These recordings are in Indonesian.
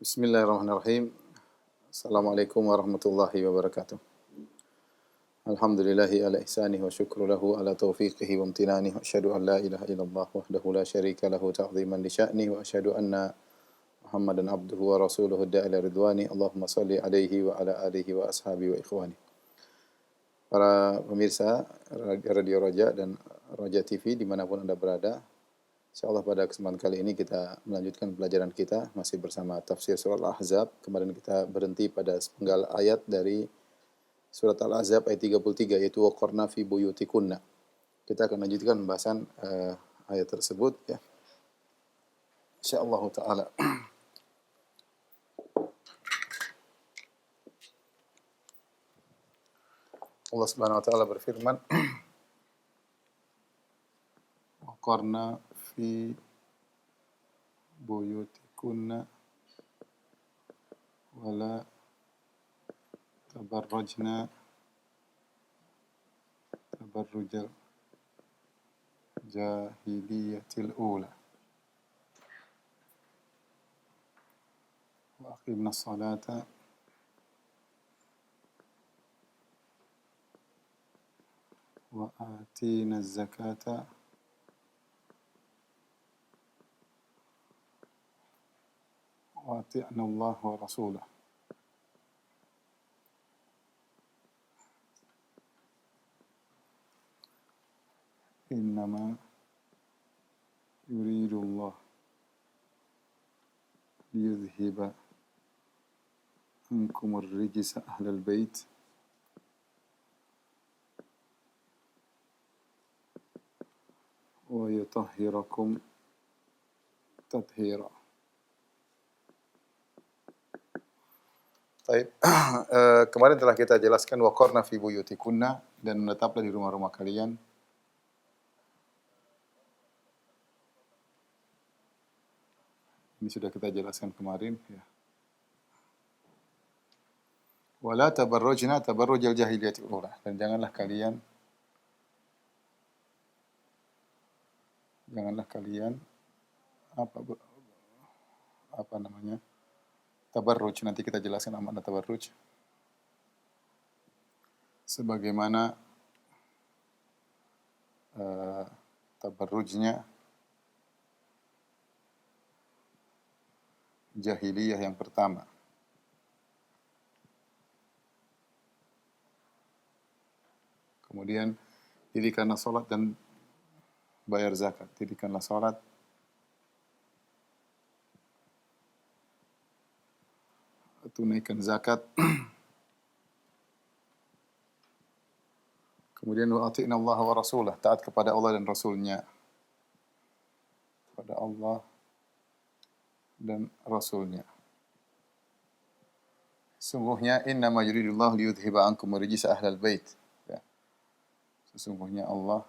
Bismillahirrahmanirrahim. Assalamualaikum warahmatullahi wabarakatuh. Alhamdulillahi ala ihsanih wa syukru lahu ala taufiqihi wa amtinanih wa asyhadu an la ilaha illallah wahdahu la syarika lahu ta'ziman li sya'nih wa asyhadu anna Muhammadan abduhu wa rasuluhu da'a ila ridwani. Allahumma salli alaihi wa ala alihi wa ashabihi wa ikhwani. Para pemirsa Radio Roja dan Roja TV dimanapun Anda berada, insyaallah pada kesempatan kali ini kita melanjutkan pelajaran kita masih bersama tafsir surat Al-Ahzab. Kemarin kita berhenti pada sepenggal ayat dari surat Al-Ahzab ayat 33 yaitu waqarna fi buyutikunna. Kita akan lanjutkan pembahasan ayat tersebut ya. Insyaallah taala. Allah Subhanahu wa taala berfirman, waqarna fi buyutikunna wala tabarrajna tabarrujal jahiliyatil ula wa aqimna salata wa atina zakata wa ati'na Allah wa rasulah. Innama yuridu Allah liyudhhiba ankum ar-rijsa ahlal bait wa yutahhirakum tathira. Baik, kemarin telah kita jelaskan waqarna fi buyutikunna dan menetaplah di rumah-rumah kalian. Ini sudah kita jelaskan kemarin ya. Wala tabarrujna tabarrujal jahiliyatil ula, dan janganlah kalian apa namanya? Tabarruj, nanti kita jelaskan makna tabarruj. Sebagaimana tabarrujnya jahiliyah yang pertama. Kemudian dirikanlah salat dan bayar zakat. Dirikanlah salat, tunaikan zakat. Kemudian wa ati'na Allah wa rasulah, taat kepada Allah dan Rasulnya. Kepada Allah dan Rasulnya. Sungguhnya innama yuridullahu liyudhhiba ankum rijsa ahlal bait. Ya. Sesungguhnya Allah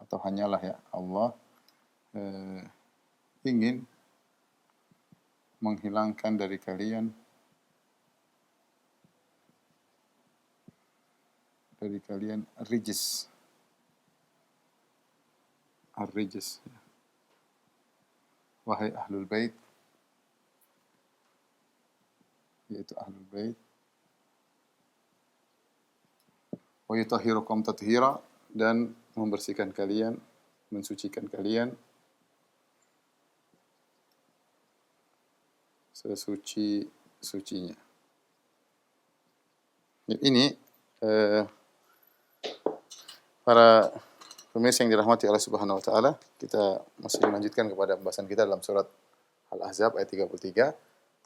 atau hanyalah ya Allah ingin menghilangkan dari kalian rijis, ar-rijis ya. Wahai ahlul bait, yaitu ahlul bait, wa yutahhirukum tathira, dan membersihkan kalian, mensucikan kalian sesuci-sucinya. Ini para pemirsa yang dirahmati Allah Subhanahu wa taala, kita masih melanjutkan kepada pembahasan kita dalam surat Al-Ahzab ayat 33.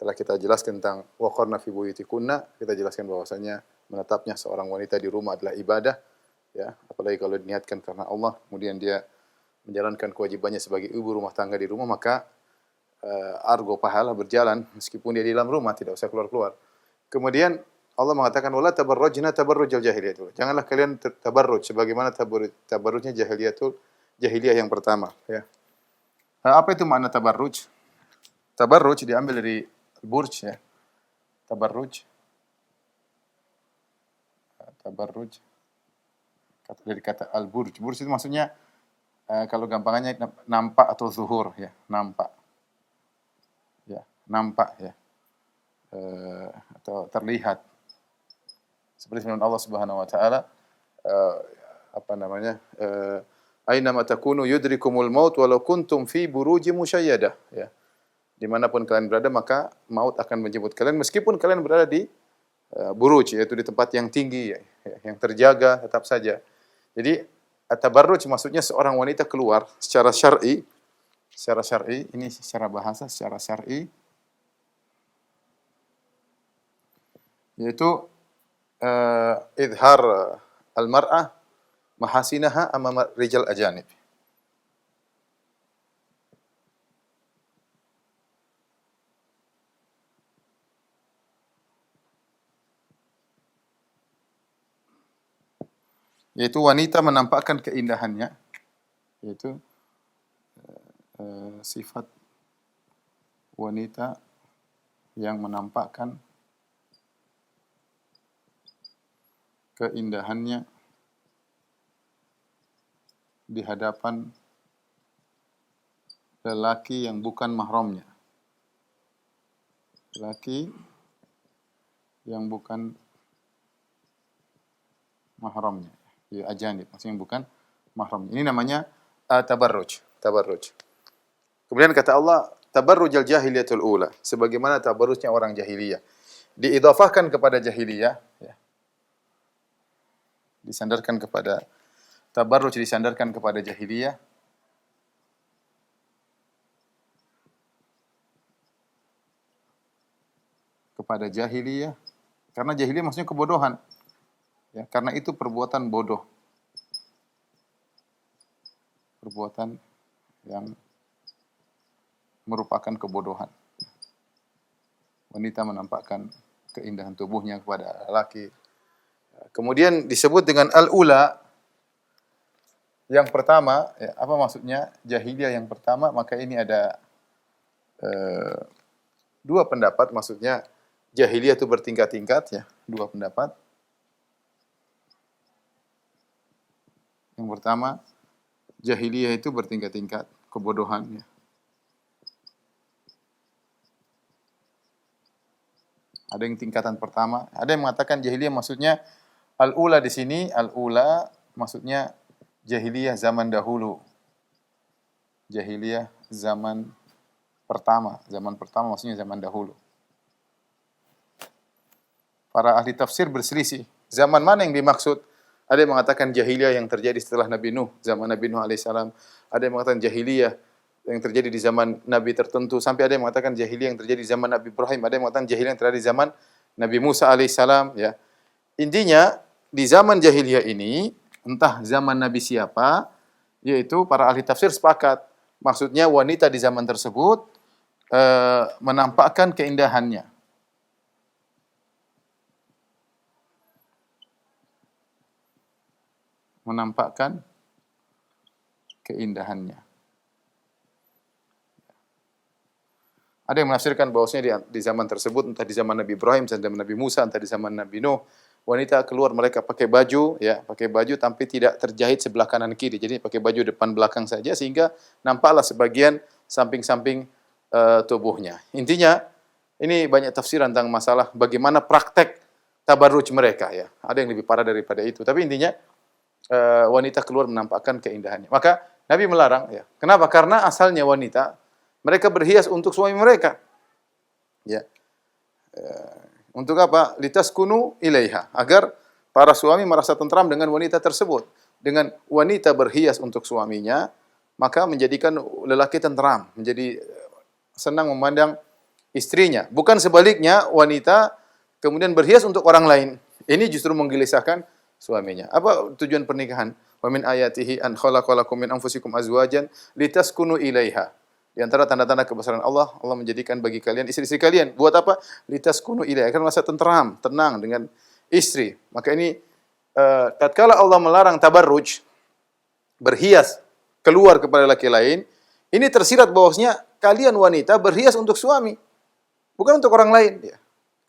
Telah kita jelaskan tentang waqarna fi buyutikunna, kita jelaskan bahwasanya menetapnya seorang wanita di rumah adalah ibadah, ya, apalagi kalau diniatkan karena Allah, kemudian dia menjalankan kewajibannya sebagai ibu rumah tangga di rumah, maka argo pahala berjalan meskipun dia di dalam rumah, tidak usah keluar-keluar. Kemudian Allah mengatakan wala tabarrujna tabarrujal jahiliyatul. Janganlah kalian tabarruj sebagaimana tabarrujnya jahiliyah yang pertama, ya. Apa itu makna tabarruj? Tabarruj diambil dari burj ya. Tabarruj dari kata al-burj. Burj itu maksudnya kalau gampangannya nampak atau zuhur ya, nampak. Ya, nampak ya. Atau terlihat. Seperti firman Allah Subhanahu wa taala, eh, apa namanya? Aina ma takunu yudrikumul maut walau kuntum fi burujim musyayyadah, ya. Dimanapun kalian berada maka maut akan menjemput kalian meskipun kalian berada di buruj, yaitu di tempat yang tinggi, ya, yang terjaga tetap saja. Jadi at-tabarruj maksudnya seorang wanita keluar secara syar'i, ini secara bahasa, secara syar'i, yaitu idhar al-mar'ah mahasinaha amama rijal ajanib. Yaitu wanita menampakkan keindahannya, yaitu sifat wanita yang menampakkan keindahannya di hadapan lelaki yang bukan mahramnya. Lelaki yang bukan mahramnya, ya ajanib, maksudnya bukan mahram. Ini namanya tabarruj. Kemudian kata Allah, tabarrujal jahiliyatul ula, sebagaimana tabarrujnya orang jahiliyah. Diidhafahkan kepada jahiliyah, ya. Disandarkan kepada tabarruj, disandarkan kepada jahiliyah. Kepada jahiliyah, karena jahiliyah maksudnya kebodohan. Ya, karena itu perbuatan bodoh. Perbuatan yang merupakan kebodohan. Wanita menampakkan keindahan tubuhnya kepada laki. Kemudian disebut dengan al-ula. Yang pertama, ya, apa maksudnya? Jahiliyah yang pertama, maka ini ada dua pendapat, maksudnya jahiliyah itu bertingkat-tingkat, ya, dua pendapat. Yang pertama, jahiliyah itu bertingkat-tingkat kebodohannya. Ada yang tingkatan pertama, ada yang mengatakan jahiliyah maksudnya al-ula di sini, al-ula maksudnya jahiliyah zaman dahulu. Jahiliyah zaman pertama maksudnya zaman dahulu. Para ahli tafsir berselisih, zaman mana yang dimaksud? Ada yang mengatakan jahiliyah yang terjadi setelah Nabi Nuh, zaman Nabi Nuh alaihissalam. Ada yang mengatakan jahiliyah yang terjadi di zaman Nabi tertentu. Sampai ada yang mengatakan jahiliyah yang terjadi di zaman Nabi Ibrahim. Ada yang mengatakan jahiliyah yang terjadi di zaman Nabi Musa alaihissalam. Ya. Intinya, di zaman jahiliyah ini, entah zaman Nabi siapa, yaitu para ahli tafsir sepakat. Maksudnya wanita di zaman tersebut menampakkan keindahannya. Menampakkan keindahannya. Ada yang menafsirkan bahwasanya di zaman tersebut, entah di zaman Nabi Ibrahim, entah di zaman Nabi Musa, entah di zaman Nabi Nuh, wanita keluar mereka pakai baju, ya, pakai baju tapi tidak terjahit sebelah kanan kiri. Jadi pakai baju depan belakang saja sehingga nampaklah sebagian samping-samping tubuhnya. Intinya ini banyak tafsiran tentang masalah bagaimana praktek tabarruj mereka, ya. Ada yang lebih parah daripada itu. Tapi intinya wanita keluar menampakkan keindahannya. Maka Nabi melarang, ya. Kenapa? Karena asalnya wanita mereka berhias untuk suami mereka. Ya. Untuk apa? Litaskunu ilaiha, agar para suami merasa tentram dengan wanita tersebut. Dengan wanita berhias untuk suaminya, maka menjadikan lelaki tentram, menjadi senang memandang istrinya. Bukan sebaliknya, wanita kemudian berhias untuk orang lain. Ini justru menggelisahkan suaminya. Apa tujuan pernikahan? Wa min ayatihi an khalaqalakum min anfusikum azwajan litaskunu ilaiha. Di antara tanda-tanda kebesaran Allah, Allah menjadikan bagi kalian istri-istri kalian. Buat apa? Litaskunu ilaiha, agar merasa tentram, tenang dengan istri. Maka ini tatkala Allah melarang tabarruj, berhias keluar kepada laki lain, ini tersirat bahwasanya kalian wanita berhias untuk suami, bukan untuk orang lain, ya.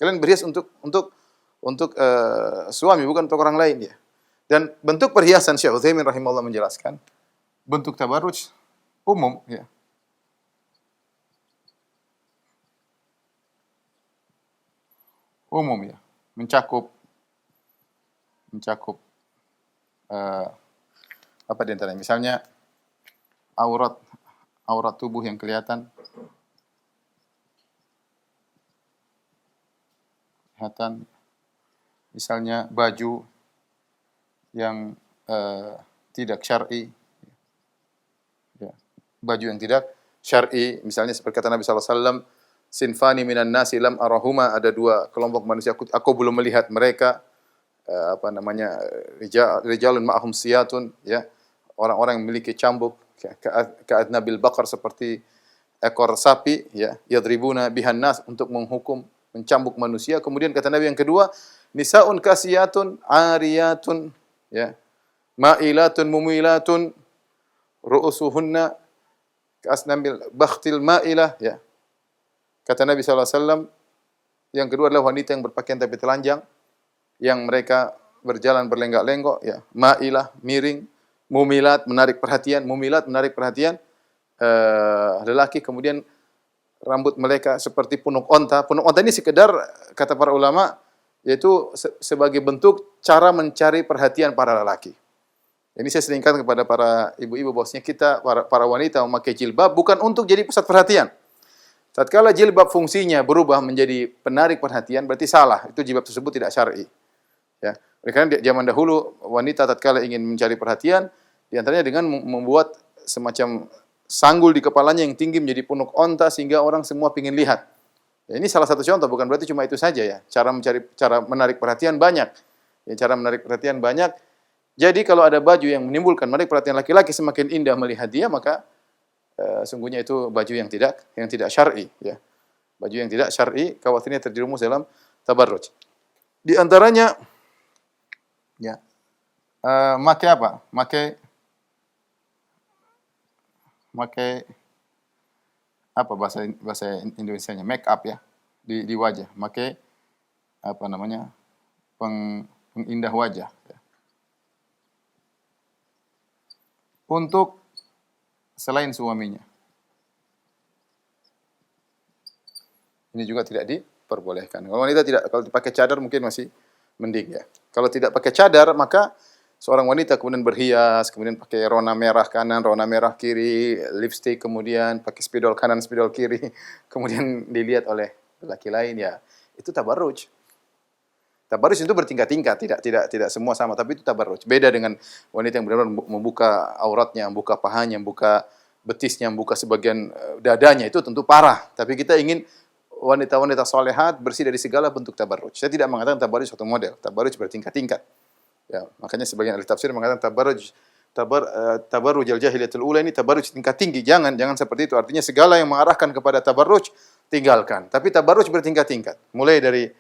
Kalian berhias untuk suami, bukan untuk orang lain, ya. Dan bentuk perhiasan, Syekh Utsaimin rahimahullah menjelaskan, bentuk tabarruj umum ya. Umum ya. Mencakup eh, apa di antaranya? Misalnya aurat aurat tubuh yang kelihatan misalnya baju yang tidak syar'i, ya. Baju yang tidak syar'i, misalnya seperti kata Nabi SAW, sinfani minan nasi lam arahuma, ada dua kelompok manusia aku belum melihat mereka, apa namanya, rijalun ma'ahum siyatun, ya, orang-orang yang memiliki cambuk, ka'adnabil baqar, seperti ekor sapi, ya, yadribuna bihan nas, untuk menghukum, mencambuk manusia. Kemudian kata Nabi yang kedua, nisaun kasiyatun ariyatun, ya, ma'ilatun mumilatun, ru'usuhunna kasnamil bakhtil ma'ilah, ya. Kata Nabi SAW, yang kedua adalah wanita yang berpakaian tapi telanjang, yang mereka berjalan berlenggak-lenggok, ya, ma'ilah, miring, mumilat, menarik perhatian, lelaki, kemudian rambut mereka seperti punuk onta. Punuk onta ini sekedar, kata para ulama, yaitu sebagai bentuk cara mencari perhatian para lelaki. Ini saya seringkan kepada para ibu-ibu, bahwasanya kita para wanita memakai jilbab bukan untuk jadi pusat perhatian. Tatkala jilbab fungsinya berubah menjadi penarik perhatian, berarti salah. Itu jilbab tersebut tidak syar'i. Ya. Karena di zaman dahulu wanita tatkala ingin mencari perhatian, di antaranya dengan membuat semacam sanggul di kepalanya yang tinggi menjadi punuk onta sehingga orang semua ingin lihat. Ya, ini salah satu contoh, bukan berarti cuma itu saja ya. Cara menarik perhatian banyak. Ya, cara menarik perhatian banyak. Jadi kalau ada baju yang menimbulkan menarik perhatian laki-laki, semakin indah melihat dia, maka sungguhnya itu baju yang tidak syar'i, ya. Baju yang tidak syar'i, khawatirnya terjerumus dalam tabarruj. Di antaranya, ya, pakai apa? Pakai apa bahasa Indonesianya? Make up, ya, di wajah. Pakai apa namanya? Pengindah wajah, ya. Untuk selain suaminya. Ini juga tidak diperbolehkan. Kalau wanita kalau dipakai cadar mungkin masih mending, ya. Kalau tidak pakai cadar, maka seorang wanita kemudian berhias, kemudian pakai rona merah kanan, rona merah kiri, lipstick, kemudian pakai spidol kanan, spidol kiri, kemudian dilihat oleh laki lain, ya, itu tabarruj. Tabarruj itu bertingkat-tingkat, tidak semua sama, tapi itu tabarruj. Beda dengan wanita yang benar-benar membuka auratnya, membuka pahanya, membuka betisnya, membuka sebagian dadanya, itu tentu parah. Tapi kita ingin wanita-wanita solehat bersih dari segala bentuk tabarruj. Saya tidak mengatakan tabarruj satu model, tabarruj bertingkat-tingkat. Ya, makanya sebagian ahli tafsir mengatakan tabarruj al-jahiliyatul ula ini tabarruj tingkat tinggi. Jangan seperti itu. Artinya segala yang mengarahkan kepada tabarruj tinggalkan. Tapi tabarruj bertingkat-tingkat. Mulai dari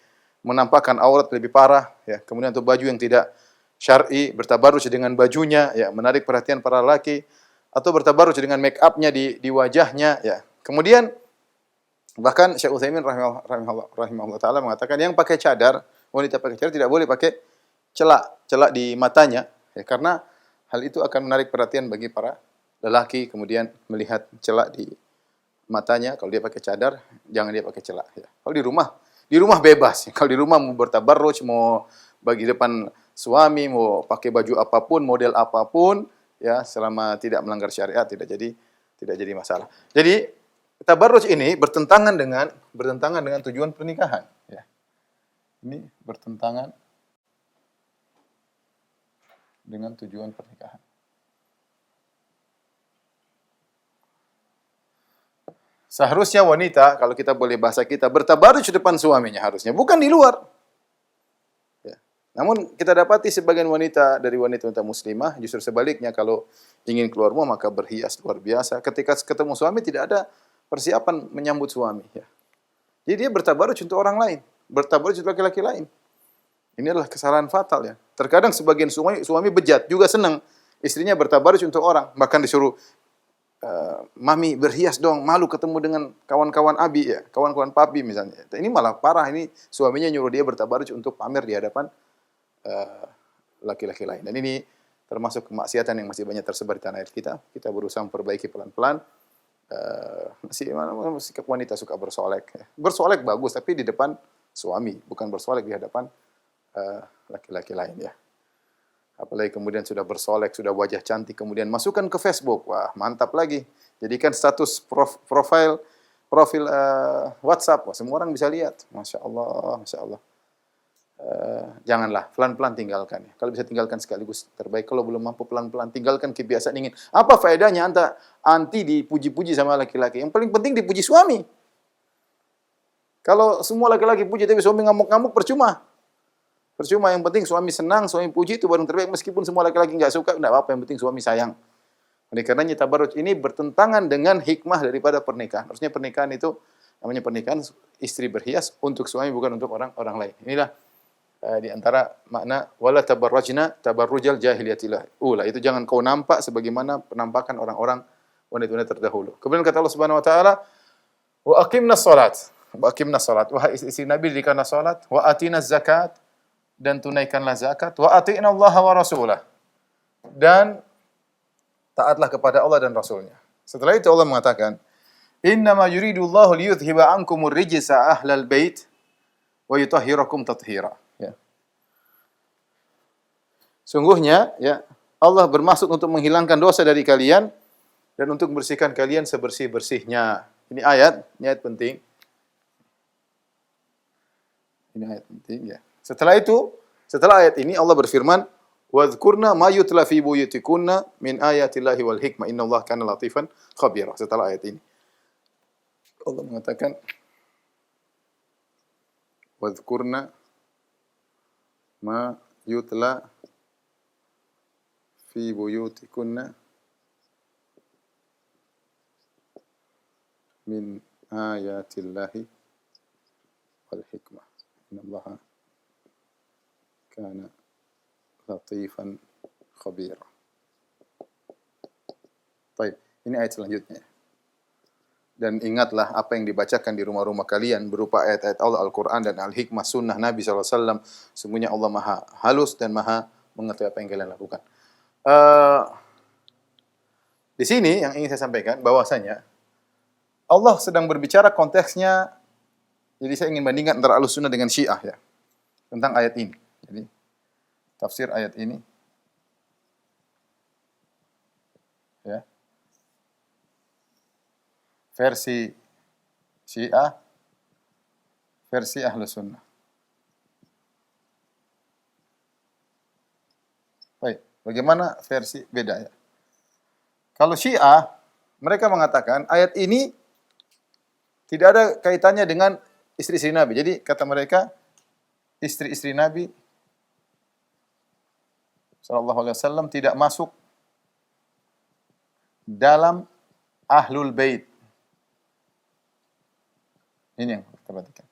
menampakkan aurat lebih parah, ya, kemudian untuk baju yang tidak syar'i, bertabarruj dengan bajunya, ya, menarik perhatian para laki, atau bertabarruj dengan make up-nya di wajahnya, ya. Kemudian bahkan Syekh Utsaimin rahimahullah taala mengatakan yang pakai cadar, wanita pakai cadar tidak boleh pakai celak di matanya, ya, karena hal itu akan menarik perhatian bagi para lelaki, kemudian melihat celak di matanya. Kalau dia pakai cadar, jangan dia pakai celak, ya. Kalau di rumah bebas. Kalau di rumah mau bertabarruj, mau bagi depan suami, mau pakai baju apapun, model apapun, ya, selama tidak melanggar syariat, tidak jadi masalah. Jadi tabarruj ini bertentangan dengan tujuan pernikahan, ya. Ini bertentangan dengan tujuan pernikahan. Seharusnya wanita, kalau kita boleh bahasa kita, bertabarruj di depan suaminya harusnya, bukan di luar. Ya. Namun kita dapati sebagian wanita dari wanita muslimah justru sebaliknya, kalau ingin keluar rumah maka berhias luar biasa. Ketika ketemu suami tidak ada persiapan menyambut suami. Ya. Jadi dia bertabarruj untuk orang lain, bertabarruj untuk laki-laki lain. Ini adalah kesalahan fatal, ya. Terkadang sebagian suami bejat juga senang istrinya bertabarruj untuk orang, bahkan disuruh mami berhias dong, malu ketemu dengan kawan-kawan abi, ya, kawan-kawan papi misalnya. Ini malah parah, ini suaminya nyuruh dia bertabarruj untuk pamer di hadapan laki-laki lain. Dan ini termasuk kemaksiatan yang masih banyak tersebar di tanah air kita. Kita berusaha memperbaiki pelan-pelan. Sikap wanita suka bersolek. Bersolek bagus, tapi di depan suami, bukan bersolek di hadapan laki-laki lain ya. Apalagi kemudian sudah bersolek, sudah wajah cantik, kemudian masukkan ke Facebook. Wah, mantap lagi. Jadikan status profil WhatsApp. Wah, semua orang bisa lihat. Masya Allah, Masya Allah. Janganlah, pelan-pelan tinggalkan. Kalau bisa tinggalkan sekaligus terbaik. Kalau belum mampu pelan-pelan tinggalkan kebiasaan ingin. Apa faedahnya anti dipuji-puji sama laki-laki? Yang paling penting dipuji suami. Kalau semua laki-laki puji tapi suami ngamuk-ngamuk percuma. Percuma, yang penting suami senang, suami puji itu baru terbaik. Meskipun semua laki-laki enggak suka, enggak apa-apa, yang penting suami sayang. Oleh karenanya tabarruj ini bertentangan dengan hikmah daripada pernikahan. Harusnya pernikahan itu namanya pernikahan istri berhias untuk suami, bukan untuk orang lain. Inilah di antara makna wala tabarrajna tabarrujal jahiliyatil ula. Itu jangan kau nampak sebagaimana penampakan orang-orang wanita-wanita terdahulu. Kemudian kata Allah Subhanahu wa taala, wa aqimnas salat. Wa aqimnas salat. Wahai istri Nabi, dirikanlah salat, wa atinaz zakat, dan tunaikanlah zakat, wa ati'na Allah wa rasulah, dan taatlah kepada Allah dan Rasulnya. Setelah itu Allah mengatakan, innama yuridullahu liyudhhiba ankumur rijsa ahlal bait wa yutahhirakum tathira. Ya. Sungguhnya ya, Allah bermaksud untuk menghilangkan dosa dari kalian dan untuk membersihkan kalian sebersih-bersihnya. Ini ayat penting. Ini ayat penting ya. Setelah itu, setelah ayat ini Allah berfirman, "Wadhkurna ma yutla fi buyutikunna min ayatillahi wal hikmah innallaha kana latifan khabira." Setelah ayat ini Allah mengatakan, "Wadhkurna ma yutla fi buyutikunna min ayatillahi wal hikmah innallaha kana latifan khabira." Baik, ini ayat selanjutnya. Dan ingatlah apa yang dibacakan di rumah-rumah kalian berupa ayat-ayat Allah Al-Quran dan Al-Hikmah Sunnah Nabi SAW. Sungguhnya Allah Maha halus dan Maha mengetahui apa yang kalian lakukan. Di sini yang ingin saya sampaikan bahwasanya Allah sedang berbicara konteksnya. Jadi saya ingin bandingkan antara Ahlus Sunnah dengan Syiah ya, tentang ayat ini. Jadi tafsir ayat ini ya, versi Syiah, versi Ahlus Sunnah. Baik, bagaimana versi beda ya? Kalau Syiah, mereka mengatakan ayat ini tidak ada kaitannya dengan istri-istri Nabi. Jadi kata mereka, istri-istri Nabi sallallahu alaihi wasallam tidak masuk dalam ahlul bait. Ini yang kita perhatikan.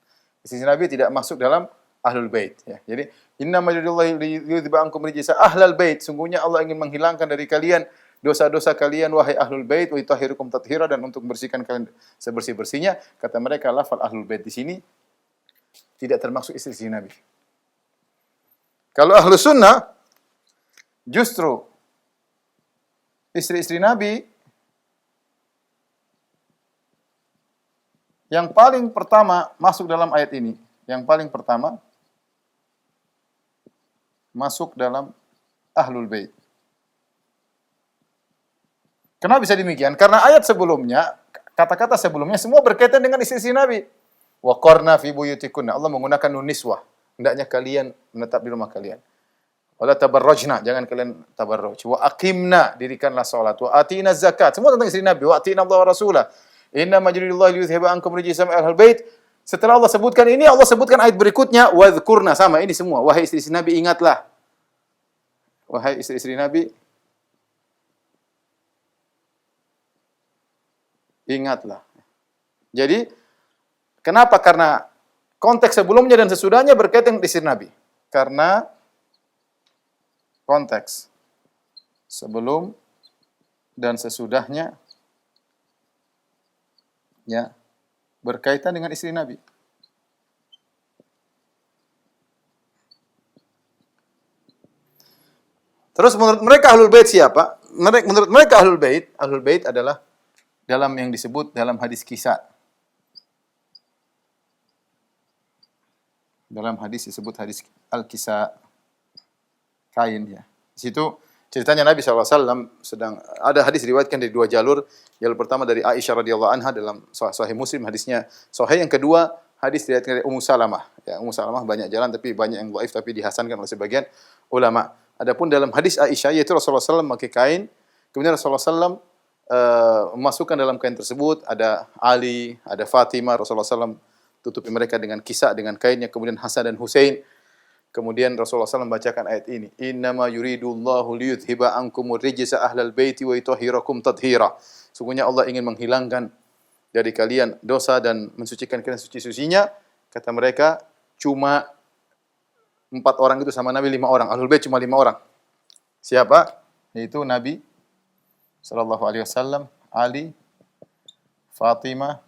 Istri Nabi tidak masuk dalam ahlul bait ya. Jadi innama yuridullahi liyudhhiba ankum rijsa ahlal bait. Sungguhnya Allah ingin menghilangkan dari kalian dosa-dosa kalian wahai ahlul bait wa yutahhirukum tathira, dan untuk membersihkan kalian sebersih-bersihnya. Kata mereka lafal ahlul bait di sini tidak termasuk istri Nabi. Kalau Ahlus Sunnah justru istri-istri Nabi yang paling pertama masuk dalam ayat ini. Yang paling pertama masuk dalam ahlul bait. Kenapa bisa demikian? Karena ayat sebelumnya, kata-kata sebelumnya semua berkaitan dengan istri-istri Nabi. Wa qarna fi buyutikunna. Allah menggunakan nun niswah. Hendaknya kalian menetap di rumah kalian. Wala tabarrajna, jangan kalian tabarruj. Wa aqimna, dirikanlah salat. Wa atina zakat. Semua tentang istri Nabi. Wa atina Allah wa rasulah. Inna majlidullahi liyudhhiba ankum rijsa ahlal bait. Setelah Allah sebutkan ini, Allah sebutkan ayat berikutnya, wadhkurna, sama ini semua. Wahai istri-istri Nabi, ingatlah. Wahai istri-istri Nabi, ingatlah. Jadi, kenapa? Karena konteks sebelumnya dan sesudahnya berkaitan dengan istri Nabi. Karena konteks sebelum dan sesudahnya ya berkaitan dengan istri Nabi. Terus menurut mereka Ahlul Bait siapa? Menurut mereka Ahlul Bait adalah dalam yang disebut dalam hadis kisah. Dalam hadis disebut hadis al-kisah, kain ya. Di situ ceritanya Nabi SAW sedang ada hadis diriwayatkan dari dua jalur. Jalur pertama dari Aisyah radhiyallahu anha dalam Sahih Muslim, hadisnya sahih. Yang kedua hadis diriwayatkan dari Ummu Salamah. Ya, Ummu Salamah banyak jalan tapi banyak yang dhaif tapi dihasankan oleh sebagian ulama. Adapun dalam hadis Aisyah yaitu Rasulullah SAW memakai kain, kemudian Rasulullah SAW memasukkan dalam kain tersebut ada Ali, ada Fatimah, Rasulullah SAW tutupi mereka dengan kisah, dengan kainnya, kemudian Hasan dan Husain. Kemudian Rasulullah SAW membacakan ayat ini, innama yuridullahu liyudhiba ankumur rijsa ahlal baiti wa yutahhirakum tadhira. Sungguhnya Allah ingin menghilangkan dari kalian dosa dan mensucikan kalian suci-sucinya. Kata mereka, cuma 4 orang itu sama Nabi 5 orang. Ahlul Bait cuma 5 orang. Siapa? Yaitu Nabi sallallahu alaihi wasallam, Ali, Fatimah,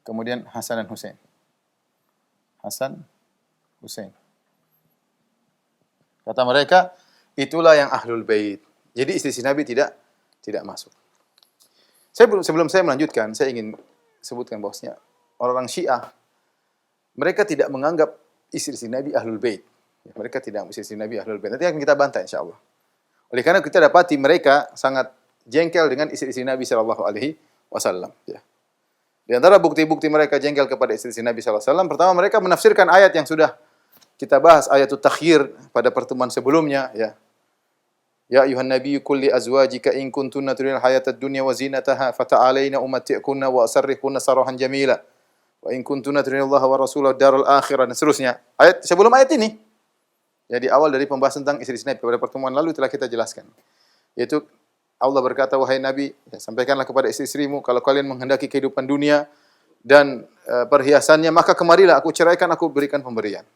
kemudian Hasan dan Husain. Hasan, Husain. Kata mereka, itulah yang Ahlul Bait. Jadi istri Nabi tidak masuk. Sebelum saya melanjutkan, saya ingin sebutkan bahwasanya orang-orang Syiah mereka tidak menganggap istri Nabi Ahlul Bait. Mereka tidak menganggap istri Nabi Ahlul Bait. Nanti akan kita bantah insyaallah. Oleh karena kita dapati mereka sangat jengkel dengan istri Nabi sallallahu alaihi wasallam, ya. Di antara bukti-bukti mereka jengkel kepada istri Nabi sallallahu alaihi wasallam, pertama mereka menafsirkan ayat yang sudah kita bahas, ayatut takhir pada pertemuan sebelumnya, ya. Ya ayuhan nabiyyu qul li azwajika in kuntunna turidna hayatad dunya wa zinataha fata'alaina umatti'kunna wa asarrihkunna sarahan jamila wa in kuntunna turidna Allah wa rasulahu darul akhirah dan seterusnya. Ayat sebelum ayat ini. Jadi awal dari pembahasan tentang istri Nabi pada pertemuan lalu telah kita jelaskan. Yaitu Allah berkata, wahai Nabi, ya, sampaikanlah kepada istri-istrimu kalau kalian menghendaki kehidupan dunia dan perhiasannya, maka kemarilah aku ceraikan, aku berikan pemberian.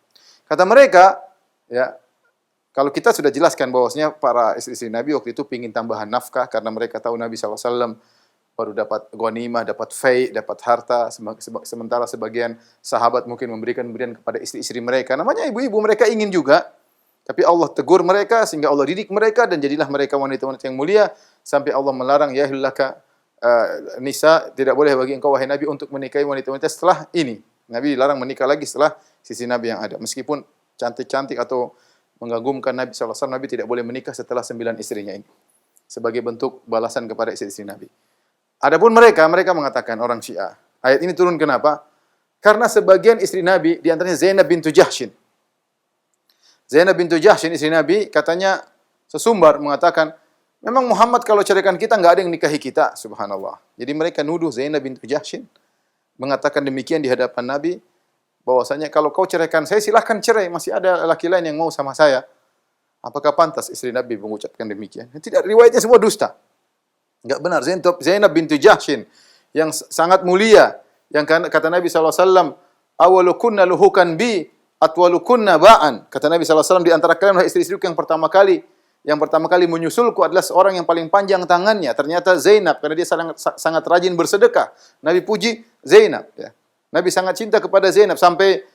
Kata mereka, ya, kalau kita sudah jelaskan bahwasanya para istri-istri Nabi waktu itu pingin tambahan nafkah karena mereka tahu Nabi SAW baru dapat ghanimah, dapat fai, dapat harta, sementara sebagian sahabat mungkin memberikan pemberian kepada istri-istri mereka. Namanya ibu-ibu, mereka ingin juga. Tapi Allah tegur mereka sehingga Allah didik mereka dan jadilah mereka wanita-wanita yang mulia sampai Allah melarang ya ayyuhallaka nisa, tidak boleh bagi engkau wahai Nabi untuk menikahi wanita-wanita setelah ini. Nabi dilarang menikah lagi setelah sisi Nabi yang ada. Meskipun cantik-cantik atau mengagumkan Nabi sallallahu alaihi wasallam, Nabi tidak boleh menikah setelah 9 istrinya ini. Sebagai bentuk balasan kepada istri-istri Nabi. Adapun mereka mengatakan orang Syiah. Ayat ini turun kenapa? Karena sebagian istri Nabi di antaranya Zainab bintu Jahsyin. Zainab bintu Jahsyin istri Nabi katanya sesumbar mengatakan, memang Muhammad kalau ceraikan kita enggak ada yang nikahi kita, subhanallah. Jadi mereka nuduh Zainab bintu Jahsyin mengatakan demikian di hadapan Nabi bahwasanya kalau kau ceraikan saya silahkan cerai, masih ada laki lain yang mau sama saya. Apakah pantas istri Nabi mengucapkan demikian? Tidak, riwayatnya semua dusta. Enggak benar. Zainab bintu Jahsyin yang sangat mulia, yang kata Nabi SAW, awalukunna luhukan bi atwalukunna ba'an. Kata Nabi SAW, di antara kalian istri-istriku yang pertama kali menyusulku adalah seorang yang paling panjang tangannya. Ternyata Zainab, karena dia sangat rajin bersedekah. Nabi puji Zainab. Ya. Nabi sangat cinta kepada Zainab sampai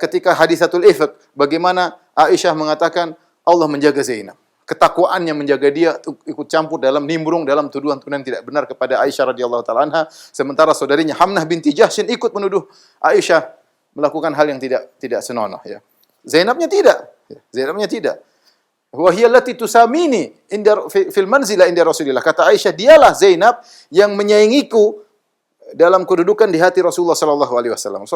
ketika hadisatul ifk, bagaimana Aisyah mengatakan Allah menjaga Zainab. Ketakwaannya menjaga dia ikut campur dalam nimbrung dalam tuduhan-tuduhan tidak benar kepada Aisyah radhiyallahu taala anha, sementara saudarinya Hamnah binti Jahsyin ikut menuduh Aisyah melakukan hal yang tidak senonoh, ya. Zainabnya tidak. Zainabnya tidak. Wa hiya allati tusamini inda fil manzila inda Rasulillah. Kata Aisyah, dialah Zainab yang menyayangiku dalam kedudukan di hati Rasulullah sallallahu alaihi wasallam.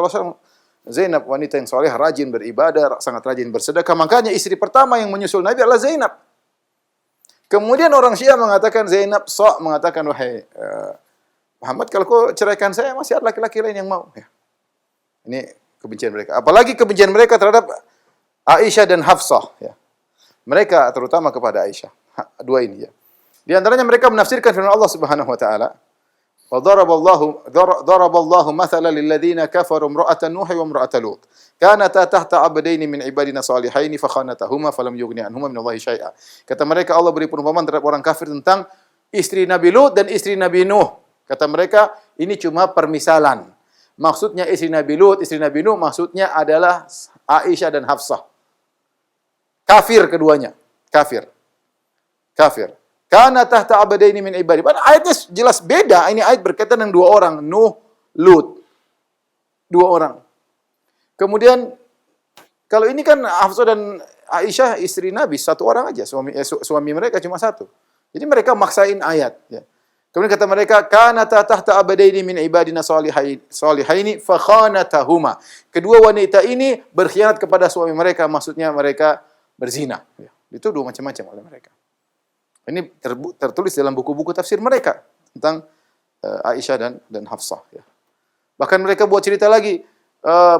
Zainab wanita yang saleh, rajin beribadah, sangat rajin bersedekah. Makanya istri pertama yang menyusul Nabi adalah Zainab. Kemudian orang Syiah mengatakan Zainab mengatakan, wahai Muhammad, kalau kau ceraikan saya masih ada laki-laki lain yang mau. Ya. Ini kebencian mereka. Apalagi kebencian mereka terhadap Aisyah dan Hafsah. Ya. Mereka terutama kepada Aisyah. Dua ini, ya. Di antaranya mereka menafsirkan firman Allah Subhanahu wa taala, "Wa daraballahu mathalan lil ladzina kafaru imra'atan Nuh wa imra'atan Lut. Kanata tahta 'abdaini min ibadina salihaini fa khanatahuma falam yughni anhuma min Allahi syai'a." Kata mereka, Allah beri perumpamaan terhadap orang kafir tentang istri Nabi Lut dan istri Nabi Nuh. Kata mereka, ini cuma permisalan. Maksudnya istri Nabi Lut, istri Nabi Nuh, maksudnya adalah Aisyah dan Hafsah. Kafir keduanya. Kafir. Kafir. Kana tahta abadaini min ibadi. Padahal ayatnya jelas beda. Ini ayat berkaitan dengan dua orang, Nuh, Lut. Dua orang. Kemudian kalau ini kan Hafsah dan Aisyah istri Nabi, satu orang aja, suami mereka cuma satu. Jadi mereka maksain ayat, ya. Kemudian kata mereka, kana tahta abadaini min ibadina salihaini fa khanatahuma. Kedua wanita ini berkhianat kepada suami mereka, maksudnya mereka berzina, ya. Itu dua macam-macam oleh mereka. Ini tertulis dalam buku-buku tafsir mereka tentang Aisyah dan Hafsah, ya. Bahkan mereka buat cerita lagi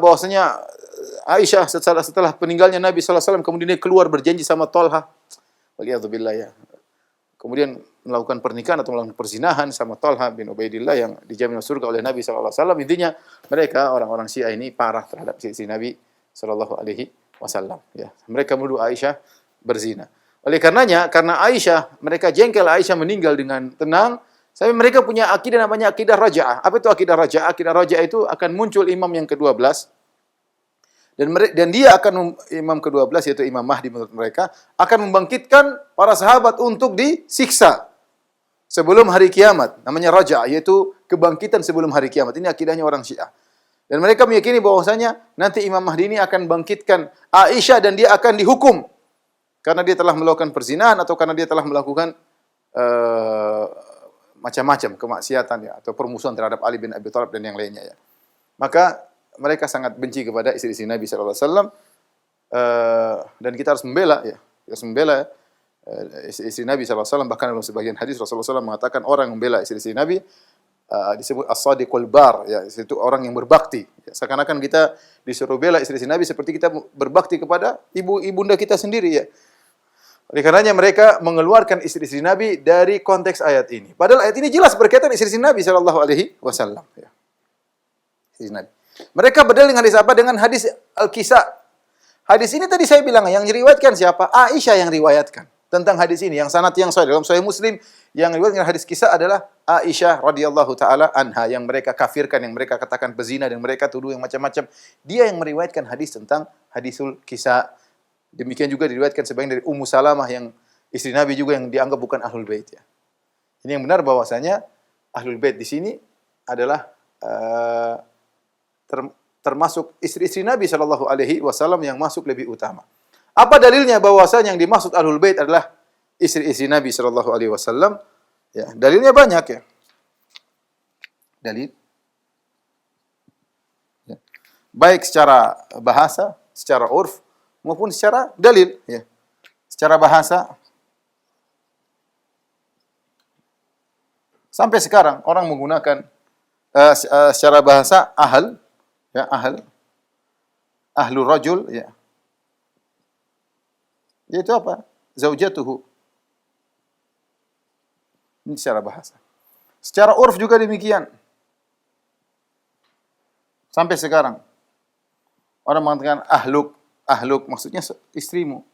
bahwasanya Aisyah setelah peninggalnya Nabi sallallahu alaihi wasallam kemudian dia keluar berjanji sama Thalha. Waliyadzubillah, ya. Kemudian melakukan pernikahan atau melakukan perzinahan sama Thalha bin Ubaidillah yang dijamin surga oleh Nabi sallallahu alaihi wasallam. Intinya mereka orang-orang Syiah ini parah terhadap istri Nabi sallallahu alaihi wasallam, ya. Mereka menuduh Aisyah berzina. Oleh karenanya, karena Aisyah, mereka jengkel Aisyah meninggal dengan tenang, sampai mereka punya akidah namanya akidah raja'ah. Apa itu akidah raja'ah? Akidah raja'ah itu akan muncul imam yang ke-12 dan dia akan imam ke-12 yaitu Imam Mahdi menurut mereka akan membangkitkan para sahabat untuk disiksa sebelum hari kiamat. Namanya raja'ah, yaitu kebangkitan sebelum hari kiamat. Ini akidahnya orang Syiah. Dan mereka meyakini bahwasanya nanti Imam Mahdi ini akan bangkitkan Aisyah dan dia akan dihukum karena dia telah melakukan perzinahan atau karena dia telah melakukan macam-macam kemaksiatan, ya, atau permusuhan terhadap Ali bin Abi Thalib dan yang lainnya, ya. Maka mereka sangat benci kepada istri-istri Nabi sallallahu alaihi wasallam, dan kita harus membela, ya. Kita harus membela istri Nabi sallallahu alaihi wasallam. Bahkan dalam sebagian hadis Rasulullah SAW mengatakan orang yang membela istri Nabi disebut as-sadiqul bar, ya, itu orang yang berbakti. Ya, seakan-akan kita disuruh bela istri Nabi seperti kita berbakti kepada ibunda kita sendiri, ya. Oleh karenanya mereka mengeluarkan istri-istri Nabi dari konteks ayat ini. Padahal ayat ini jelas berkaitan istri-istri Nabi sallallahu alaihi wasallam, ya. Istri Nabi. Mereka berdalil dengan hadis apa? Dengan hadis Al-Kisa. Hadis ini tadi saya bilang yang diriwayatkan siapa? Aisyah yang riwayatkan tentang hadis ini. Yang sanad yang sahih dalam Sahih Muslim yang riwayatkan hadis Kisa adalah Aisyah radhiyallahu taala anha, yang mereka kafirkan, yang mereka katakan pezina dan mereka tuduh yang macam-macam. Dia yang meriwayatkan hadis tentang hadisul Kisa. Demikian juga diriwayatkan sebagian dari Ummu Salamah yang istri Nabi juga yang dianggap bukan Ahlul Bait, ya. Ini yang benar bahwasanya Ahlul Bait di sini adalah termasuk istri-istri Nabi sallallahu alaihi wasallam yang masuk lebih utama. Apa dalilnya bahwasanya yang dimaksud Ahlul Bait adalah istri-istri Nabi sallallahu alaihi wasallam? Ya, dalilnya banyak, ya. Dalil, ya. Baik secara bahasa, secara urf maupun secara dalil, ya. Secara bahasa sampai sekarang orang menggunakan secara bahasa ahl, ya, ahlur rajul, ya. Yaitu apa? Zaujatuhu. Ini secara bahasa. Secara urf juga demikian. Sampai sekarang orang mengatakan ahluk maksudnya istrimu.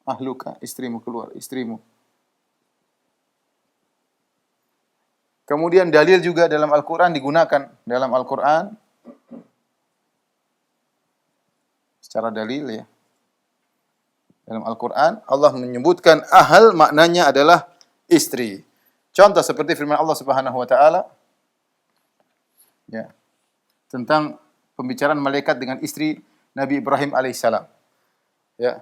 Ahluka, istrimu, keluar, istrimu. Kemudian dalil juga dalam Al-Quran digunakan. Dalam Al-Quran secara dalil, ya. Dalam Al-Quran Allah menyebutkan ahl maknanya adalah istri. Contoh seperti firman Allah Subhanahu wa taala, ya, tentang pembicaraan malaikat dengan istri Nabi Ibrahim alaihissalam. Ya.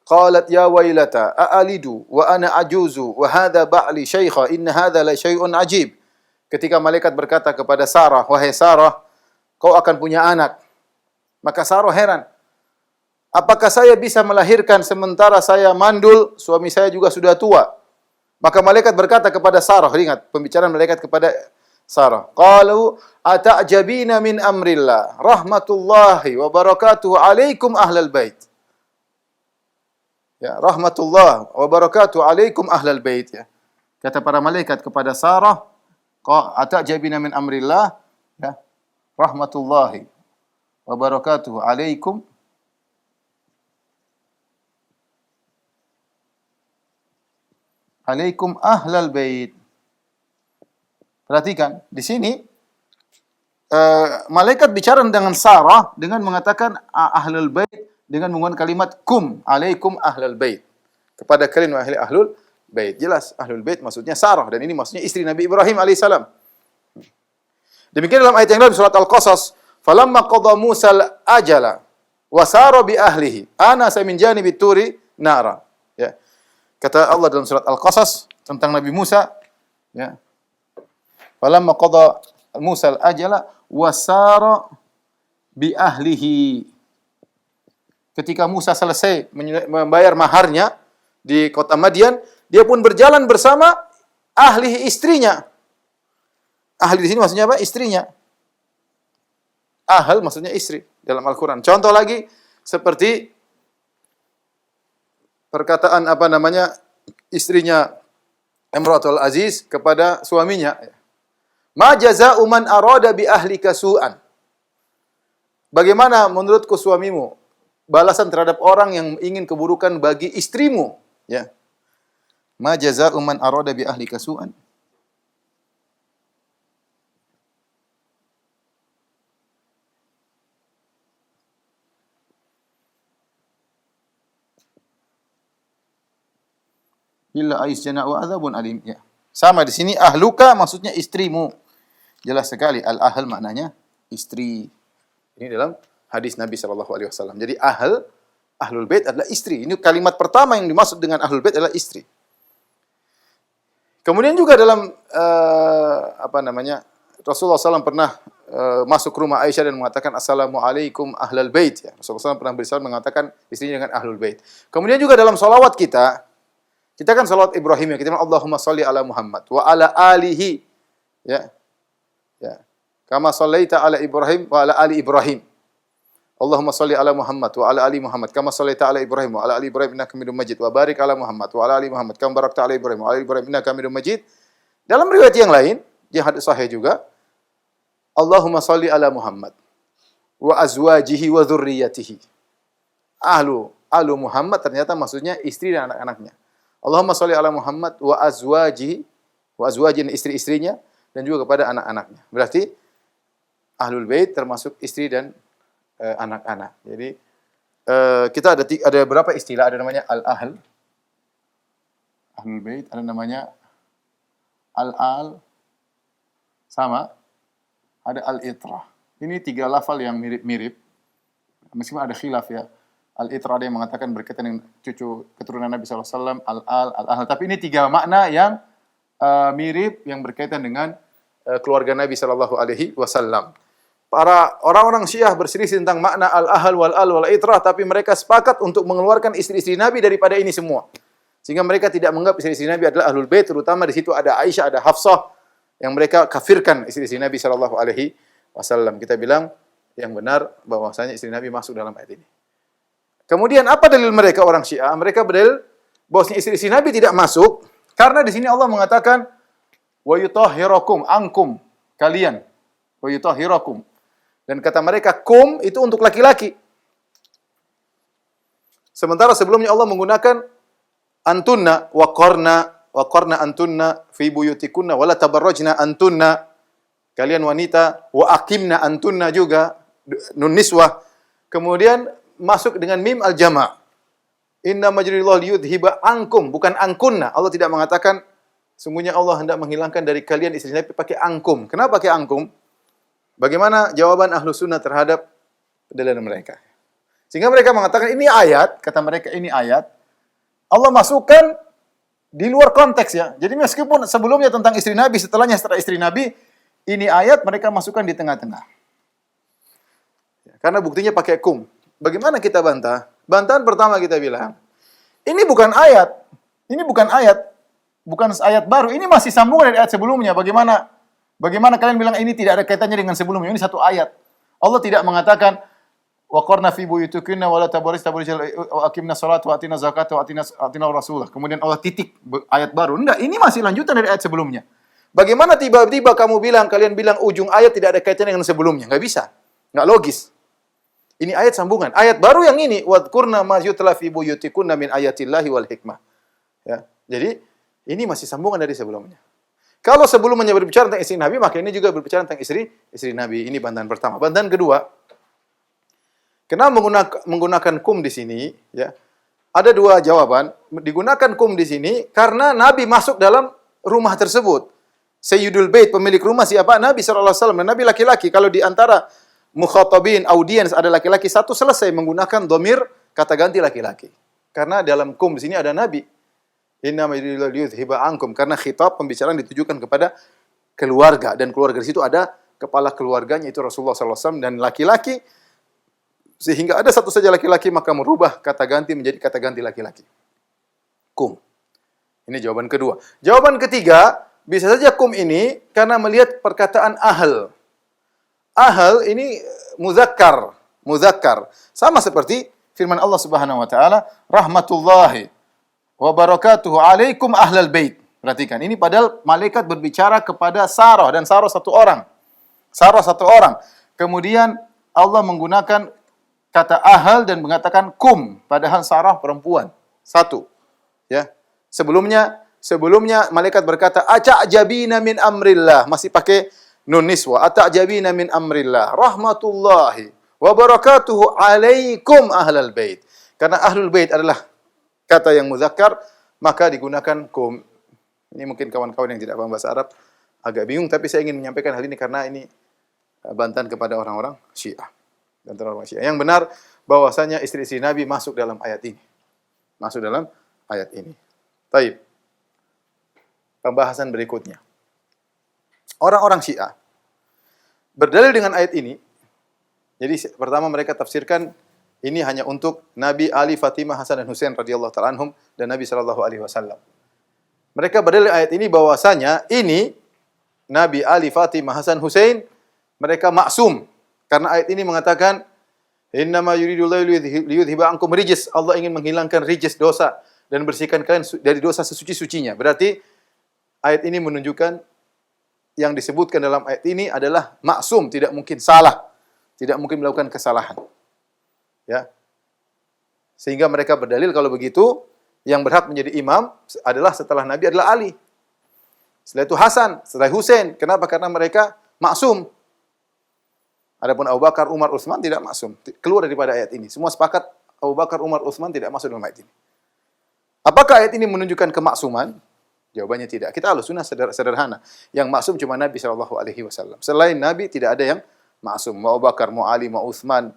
Qalat ya wailata a'alidu wa ana ajuzu wa hadha ba'li syaikha inna hadha la syai'un ajib. Ketika malaikat berkata kepada Sarah, wahai Sarah, kau akan punya anak. Maka Sarah heran. Apakah saya bisa melahirkan sementara saya mandul, suami saya juga sudah tua? Maka malaikat berkata kepada Sarah, ingat pembicaraan malaikat kepada Sarah. Qalu ata'jabina min amrillah rahmatullahi wa barakatuhu alaikum ahlal bait. Ya, rahmatullah wa barakatuhu alaikum ahlal bait, ya. Kata para malaikat kepada Sarah, ata'jabina min amrillah, ya, rahmatullahi wa barakatuhu alaikum ahlal bait. Perhatikan, di sini malaikat bicara dengan Sarah dengan mengatakan ahlul bait dengan menggunakan kalimat kum, alaikum ahlal bait. Kepada kalian wahai ahlul bait. Jelas ahlul bait maksudnya Sarah dan ini maksudnya istri Nabi Ibrahim alaihissalam. Demikian dalam ayat yang lain surat Al-Qasas, falamma qada Musal ajala wa sara bi ahlihi ana min janibi turi nara. Ya. Kata Allah dalam surat Al-Qasas tentang Nabi Musa, ya. Falamma qada Musal ajala wa sara bi ahlihi. Ketika Musa selesai membayar maharnya di kota Madian, dia pun berjalan bersama ahli istrinya. Ahli di sini maksudnya apa? Istrinya. Ahl maksudnya istri dalam Al-Quran. Contoh lagi seperti perkataan apa namanya istrinya Imratul Aziz kepada suaminya. Ma jaza'u man arada bi ahlika su'an. Bagaimana menurutku suamimu? Balasan terhadap orang yang ingin keburukan bagi istrimu, ya. Ma jazaa'u man arada bi ahlika su'an. Illa aisjana wa adzabun alim, ya. Sama di sini ahluka maksudnya istrimu. Jelas sekali al-ahl maknanya istri. Ini dalam hadis Nabi SAW. Jadi ahlul bait adalah istri. Ini kalimat pertama yang dimaksud dengan ahlul bait adalah istri. Kemudian juga dalam Rasulullah SAW pernah masuk ke rumah Aisyah dan mengatakan assalamualaikum ahlal bait. Ya. Rasulullah SAW pernah bersalam mengatakan istrinya dengan ahlul bait. Kemudian juga dalam salawat kita kan salawat Ibrahim, kita bilang Allahumma sholli ala Muhammad wa ala alihi, ya. Ya. Kama shallaita ala Ibrahim wa ala ali Ibrahim. Allahumma sholli ala Muhammad wa ala ali Muhammad kama shallaita ala Ibrahim wa ala ali Ibrahim innaka Hamidum Majid wa barik ala Muhammad wa ala ali Muhammad kama barakta ala Ibrahim wa ala ali Ibrahim innaka Hamidum Majid. Dalam riwayat yang lain, yang hadis sahih juga, Allahumma sholli ala Muhammad wa azwajihi wa dzurriyyatihi. Ahlu Muhammad ternyata maksudnya istri dan anak-anaknya. Allahumma sholli ala Muhammad wa azwajihi istri-istrinya dan juga kepada anak-anaknya. Berarti ahlul bait termasuk istri dan anak-anak. Jadi kita ada berapa istilah? Ada namanya al-ahl, ahlul bait, ada namanya al-al, sama ada al-itrah. Ini tiga lafal yang mirip-mirip. Meskipun ada khilaf ya. Al-itrah ada yang mengatakan berkaitan dengan cucu keturunan Nabi SAW, al-al, al-ahl. Tapi ini tiga makna yang mirip yang berkaitan dengan keluarga Nabi SAW. Para orang-orang Syiah berselisih tentang makna al-ahl wal-al wal-itrah, tapi mereka sepakat untuk mengeluarkan istri-istri Nabi daripada ini semua. Sehingga mereka tidak menganggap istri-istri Nabi adalah ahlul bait, terutama di situ ada Aisyah, ada Hafsah yang mereka kafirkan istri-istri Nabi SAW. Kita bilang yang benar bahwasanya istri Nabi masuk dalam ayat ini. Kemudian apa dalil mereka orang Syiah? Mereka berdalil bahwasanya istri-istri Nabi tidak masuk karena di sini Allah mengatakan wa yutahhirakum ankum, kalian, wa yutahhirakum. Dan kata mereka kum itu untuk laki-laki. Sementara sebelumnya Allah menggunakan antunna wa qarna antunna fi buyutikunna wala tabarrajna antunna, kalian wanita, wa aqimna antunna juga nun niswah. Kemudian masuk dengan mim al-jama'. Inna majrillahu liyudhiba ankum, bukan angkunna. Allah tidak mengatakan sungguhnya Allah hendak menghilangkan dari kalian istri Nabi pakai angkum. Kenapa pakai angkum? Bagaimana jawaban ahlu sunnah terhadap pendalilan mereka? Sehingga mereka mengatakan ini ayat, kata mereka ini ayat, Allah masukkan di luar konteks ya. Jadi meskipun sebelumnya tentang istri Nabi, setelahnya setelah istri Nabi, ini ayat mereka masukkan di tengah-tengah. Karena buktinya pakai kum. Bagaimana kita bantah? Bantahan pertama kita bilang, ini bukan ayat. Ini bukan ayat. Bukan ayat baru. Ini masih sambungan dari ayat sebelumnya. Bagaimana kalian bilang ini tidak ada kaitannya dengan sebelumnya? Ini satu ayat. Allah tidak mengatakan wa qarna fi buyutikunna wa la tabarrajna wa aqimna sholata wa atina zakata wa atina rasulah. Kemudian Allah titik ayat baru. Enggak, ini masih lanjutan dari ayat sebelumnya. Bagaimana tiba-tiba kalian bilang ujung ayat tidak ada kaitannya dengan sebelumnya? Enggak bisa. Enggak logis. Ini ayat sambungan. Ayat baru yang ini, wadkurna ma yutla fi buyutikunna min ayatillahi wal hikmah. Ya. Jadi ini masih sambungan dari sebelumnya. Kalau sebelumnya berbicara tentang istri Nabi, maka ini juga berbicara tentang istri Nabi. Ini bantahan pertama. Bantahan kedua, Kenapa menggunakan kum di sini? Ya, ada dua jawaban. Digunakan kum di sini karena Nabi masuk dalam rumah tersebut. Sayyidul Bait, pemilik rumah siapa? Nabi SAW. Dan Nabi laki-laki. Kalau di antara mukhatabin, audiens ada laki-laki, satu selesai menggunakan domir kata ganti laki-laki. Karena dalam kum di sini ada Nabi. Innama yudhiba ankum. Karena khitab pembicaraan ditujukan kepada keluarga. Dan keluarga di situ ada kepala keluarganya, itu Rasulullah SAW. Dan laki-laki, sehingga ada satu saja laki-laki, maka merubah kata ganti menjadi kata ganti laki-laki. Kum. Ini jawaban kedua. Jawaban ketiga, bisa saja kum ini karena melihat perkataan ahl. Ahl ini muzakkar, muzakkar. Sama seperti firman Allah Subhanahu wa taala, rahmatullahi wa barakatuhu alaikum ahlal bait. Perhatikan, ini padahal malaikat berbicara kepada Sarah dan Sarah satu orang. Sarah satu orang. Kemudian Allah menggunakan kata ahl dan mengatakan kum, padahal Sarah perempuan. Satu. Ya. Sebelumnya malaikat berkata ata'jabina min amrillah, masih pakai nun niswa, ata'jabina min amrillah, rahmatullahi wa barakatuhu alaikum ahlal bait. Karena ahlul bait adalah kata yang muzakkar, maka digunakan kum. Ini mungkin kawan-kawan yang tidak paham bahasa Arab agak bingung, tapi saya ingin menyampaikan hal ini karena ini bantahan kepada orang-orang Syiah. Yang benar bahwasanya istri-istri Nabi masuk dalam ayat ini. Masuk dalam ayat ini. Baik. Pembahasan berikutnya. Orang-orang Syiah berdalil dengan ayat ini. Jadi pertama mereka tafsirkan ini hanya untuk Nabi, Ali, Fatimah, Hasan dan Husain radhiyallahu ta'ala anhum dan Nabi sallallahu alaihi wasallam. Mereka berdalil ayat ini bahwasanya ini Nabi, Ali, Fatimah, Hasan, Husain mereka maksum. Karena ayat ini mengatakan innama yuridullahu liyudhiba ankum rijs. Allah ingin menghilangkan rijs dosa dan bersihkan kalian dari dosa sesuci-sucinya. Berarti ayat ini menunjukkan yang disebutkan dalam ayat ini adalah maksum, tidak mungkin salah, tidak mungkin melakukan kesalahan. Ya. Sehingga mereka berdalil kalau begitu yang berhak menjadi imam adalah setelah Nabi adalah Ali. Setelah itu Hasan, setelah Husain. Kenapa? Karena mereka maksum. Adapun Abu Bakar, Umar, Utsman tidak maksum. Keluar daripada ayat ini. Semua sepakat Abu Bakar, Umar, Utsman tidak masuk dalam ayat ini. Apakah ayat ini menunjukkan kemaksuman? Jawabannya tidak. Kita Ahlussunnah sederhana. Yang maksum cuma Nabi sallallahu alaihi wasallam. Selain Nabi tidak ada yang maksum. Mau Abu Bakar, mau Ali, mau Utsman,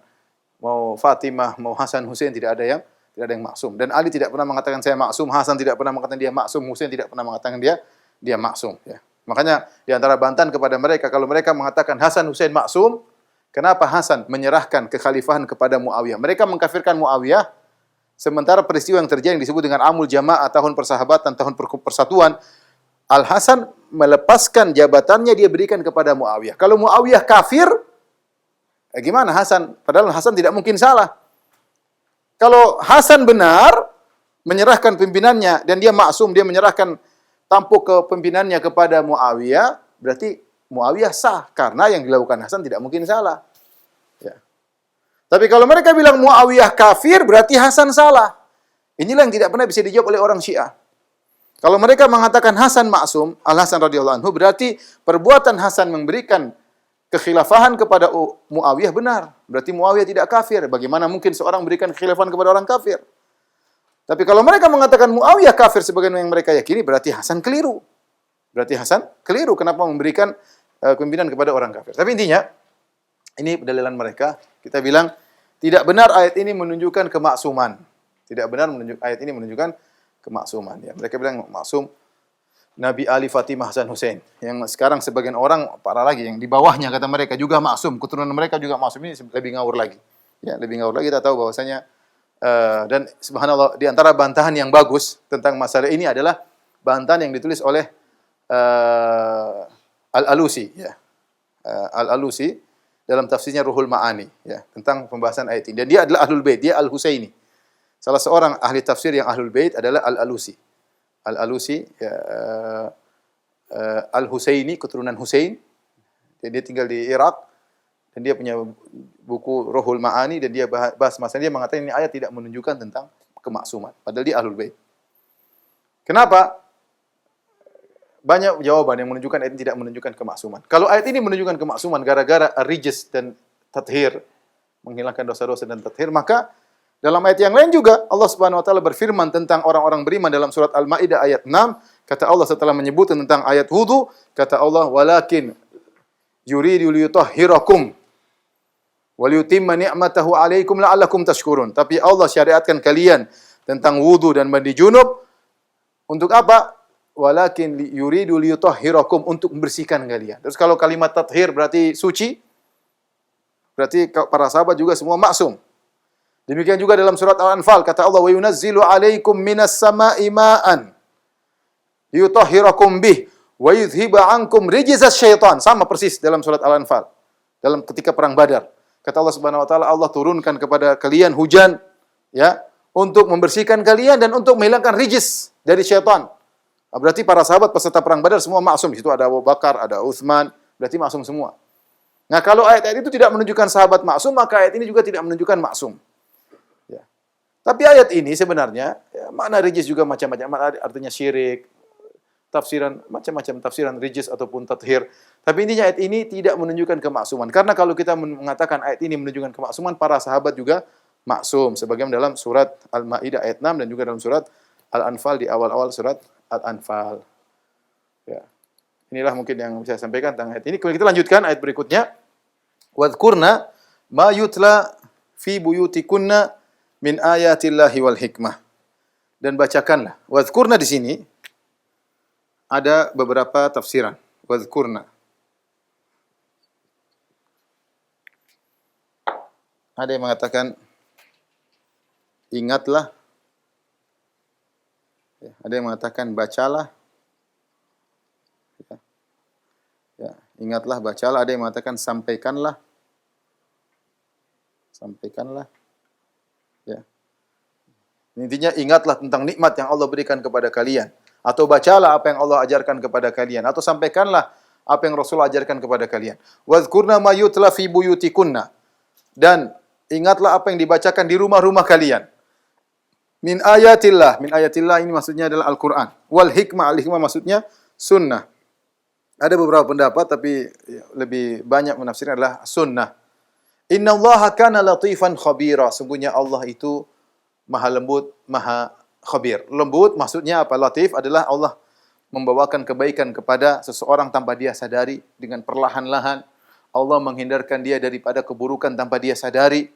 mau Fatimah, mau Hasan, Husain tidak ada yang maksum. Dan Ali tidak pernah mengatakan saya maksum, Hasan tidak pernah mengatakan dia maksum, Husain tidak pernah mengatakan dia maksum, ya. Makanya di antara bantahan kepada mereka kalau mereka mengatakan Hasan, Husain maksum, kenapa Hasan menyerahkan kekhalifahan kepada Muawiyah? Mereka mengkafirkan Muawiyah. Sementara peristiwa yang terjadi yang disebut dengan Amul Jamaah, tahun persahabatan, tahun persatuan, Al-Hasan melepaskan jabatannya dia berikan kepada Muawiyah. Kalau Muawiyah kafir, gimana Hasan? Padahal Hasan tidak mungkin salah. Kalau Hasan benar, menyerahkan pimpinannya, dan dia maksum, dia menyerahkan tampuk kepimpinannya kepada Muawiyah, berarti Muawiyah sah. Karena yang dilakukan Hasan tidak mungkin salah. Ya. Tapi kalau mereka bilang Muawiyah kafir, berarti Hasan salah. Inilah yang tidak pernah bisa dijawab oleh orang Syiah. Kalau mereka mengatakan Hasan maksum, Al-Hasan radhiyallahu anhu, berarti perbuatan Hasan memberikan kekhilafahan kepada Muawiyah benar. Berarti Muawiyah tidak kafir. Bagaimana mungkin seorang memberikan kekhilafahan kepada orang kafir? Tapi kalau mereka mengatakan Muawiyah kafir sebagaimana yang mereka yakini, berarti Hasan keliru. Berarti Hasan keliru. Kenapa memberikan pimpinan kepada orang kafir? Tapi intinya, ini pendalilan mereka. Kita bilang, tidak benar ayat ini menunjukkan kemaksuman. Tidak benar ayat ini menunjukkan kemaksuman. Ya. Mereka bilang maksum Nabi, Ali, Fatimah, Hasan, Husain. Yang sekarang sebagian orang, parah lagi, yang di bawahnya kata mereka juga maksum. Keturunan mereka juga maksum. Ini lebih ngawur lagi. Ya, lebih ngawur lagi. Kita tahu bahwasanya, dan subhanallah, di antara bantahan yang bagus tentang masalah ini adalah bantahan yang ditulis oleh Al-Alusi. Ya. Al-Alusi dalam tafsirnya Ruhul Ma'ani, ya, tentang pembahasan ayat ini. Dan dia adalah Ahlul Bait, dia Al-Husaini. Salah seorang ahli tafsir yang Ahlul Bait adalah Al-Alusi. Al-Alusi, ya, Al-Husaini, keturunan Husain. Dia tinggal di Irak, dan dia punya buku Ruhul Ma'ani, dan dia bahas masalah, dia mengatakan ini ayat tidak menunjukkan tentang kemaksuman. Padahal dia Ahlul Bait. Kenapa? Banyak jawaban yang menunjukkan ayat ini tidak menunjukkan kemaksuman. Kalau ayat ini menunjukkan kemaksuman gara-gara rijs dan tathir, menghilangkan dosa-dosa dan tathir. Maka dalam ayat yang lain juga Allah Subhanahu wa taala berfirman tentang orang-orang beriman dalam surat Al-Maidah ayat 6, kata Allah setelah menyebut tentang ayat wudu, kata Allah, "Walakin yuridu liyutahhirakum wa liyutimma ni'matahu 'alaikum la'allakum tashkurun." Tapi Allah syariatkan kalian tentang wudu dan mandi junub untuk apa? Walakin yuridu liyutahhirakum, untuk membersihkan kalian. Terus kalau kalimat tathhir berarti suci, berarti para sahabat juga semua maksum. Demikian juga dalam surat Al-Anfal kata Allah, "Wa yunazzilu 'alaikum minas sama'i ma'an liyutahhirakum bih wa yudhhiba 'ankum rijzas syaitan." Sama persis dalam surat Al-Anfal. Dalam ketika perang Badar. Kata Allah Subhanahu wa taala, Allah turunkan kepada kalian hujan ya, untuk membersihkan kalian dan untuk menghilangkan rijis dari syaitan. Berarti para sahabat peserta perang Badar semua maksum. Di situ ada Abu Bakar, ada Utsman, berarti maksum semua. Nah, kalau ayat-ayat itu tidak menunjukkan sahabat maksum, maka ayat ini juga tidak menunjukkan maksum. Ya. Tapi ayat ini sebenarnya ya, makna rijis juga macam-macam, artinya syirik, tafsiran macam-macam tafsiran rijis ataupun tathhir. Tapi intinya ayat ini tidak menunjukkan kemaksuman. Karena kalau kita mengatakan ayat ini menunjukkan kemaksuman, para sahabat juga maksum. Sebagaimana dalam surat Al-Maidah ayat 6 dan juga dalam surat Al-Anfal di awal-awal surat Al-Anfal. Ya. Inilah mungkin yang bisa saya sampaikan tentang ayat ini. Kemudian kita lanjutkan ayat berikutnya. Wadhkurna ma yutla fi buyutikunna min ayatillahi wal hikmah. Dan bacakanlah. Wadhkurna di sini ada beberapa tafsiran. Wadhkurna. Ada yang mengatakan ingatlah. Ya, ada yang mengatakan bacalah. Ya, ingatlah, bacalah. Ada yang mengatakan sampaikanlah. Sampaikanlah. Ya. Intinya ingatlah tentang nikmat yang Allah berikan kepada kalian. Atau bacalah apa yang Allah ajarkan kepada kalian. Atau sampaikanlah apa yang Rasul ajarkan kepada kalian. Wadhkurna ma yutla fi buyutikunna. Dan ingatlah apa yang dibacakan di rumah-rumah kalian. Min ayatillah. Min ayatillah ini maksudnya adalah Al-Quran. Wal hikmah. Al-hikmah maksudnya sunnah. Ada beberapa pendapat tapi lebih banyak menafsirkan adalah sunnah. Innallaha kana latifan khabira. Sungguhnya Allah itu maha lembut, maha khabir. Lembut maksudnya apa? Latif adalah Allah membawakan kebaikan kepada seseorang tanpa dia sadari dengan perlahan-lahan. Allah menghindarkan dia daripada keburukan tanpa dia sadari.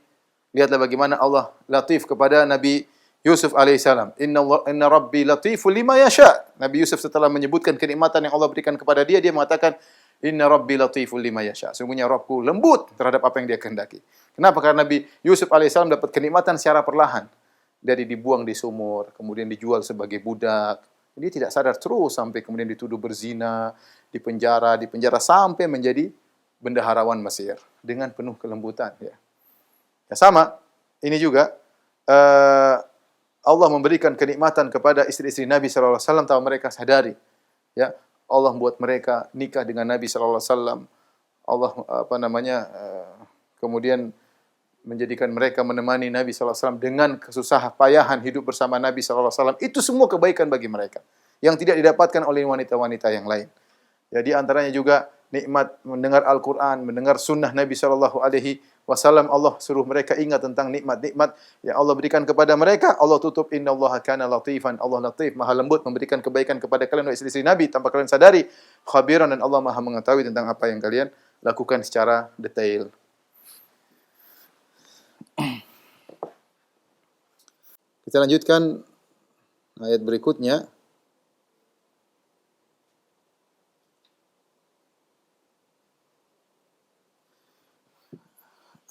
Lihatlah bagaimana Allah latif kepada Nabi Yusuf alaihissalam. Inna rabbi latiful lima yasha. Nabi Yusuf setelah menyebutkan kenikmatan yang Allah berikan kepada dia, dia mengatakan, Inna rabbi latiful lima yasha. Sungguhnya Rabbku lembut terhadap apa yang dia kehendaki. Kenapa? Karena Nabi Yusuf alaihissalam dapat kenikmatan secara perlahan. Dari dibuang di sumur, kemudian dijual sebagai budak. Dia tidak sadar terus sampai kemudian dituduh berzina, dipenjara sampai menjadi bendaharawan Mesir dengan penuh kelembutan. Ya, sama. Ini juga Allah memberikan kenikmatan kepada istri-istri Nabi sallallahu alaihi wasallam tanpa mereka sadari. Ya, Allah membuat mereka nikah dengan Nabi sallallahu alaihi wasallam. Allah kemudian menjadikan mereka menemani Nabi sallallahu alaihi wasallam dengan kesusah payahan hidup bersama Nabi sallallahu alaihi wasallam. Itu semua kebaikan bagi mereka yang tidak didapatkan oleh wanita-wanita yang lain. Jadi antaranya juga nikmat mendengar Al-Quran, mendengar sunnah Nabi sallallahu alaihi wasallam. Allah suruh mereka ingat tentang nikmat-nikmat yang Allah berikan kepada mereka. Allah tutup, innallaha kana latifan. Allah latif, maha lembut, memberikan kebaikan kepada kalian wahai istri-istri Nabi tanpa kalian sadari. Khabiran, dan Allah maha mengetahui tentang apa yang kalian lakukan secara detail. Kita lanjutkan ayat berikutnya.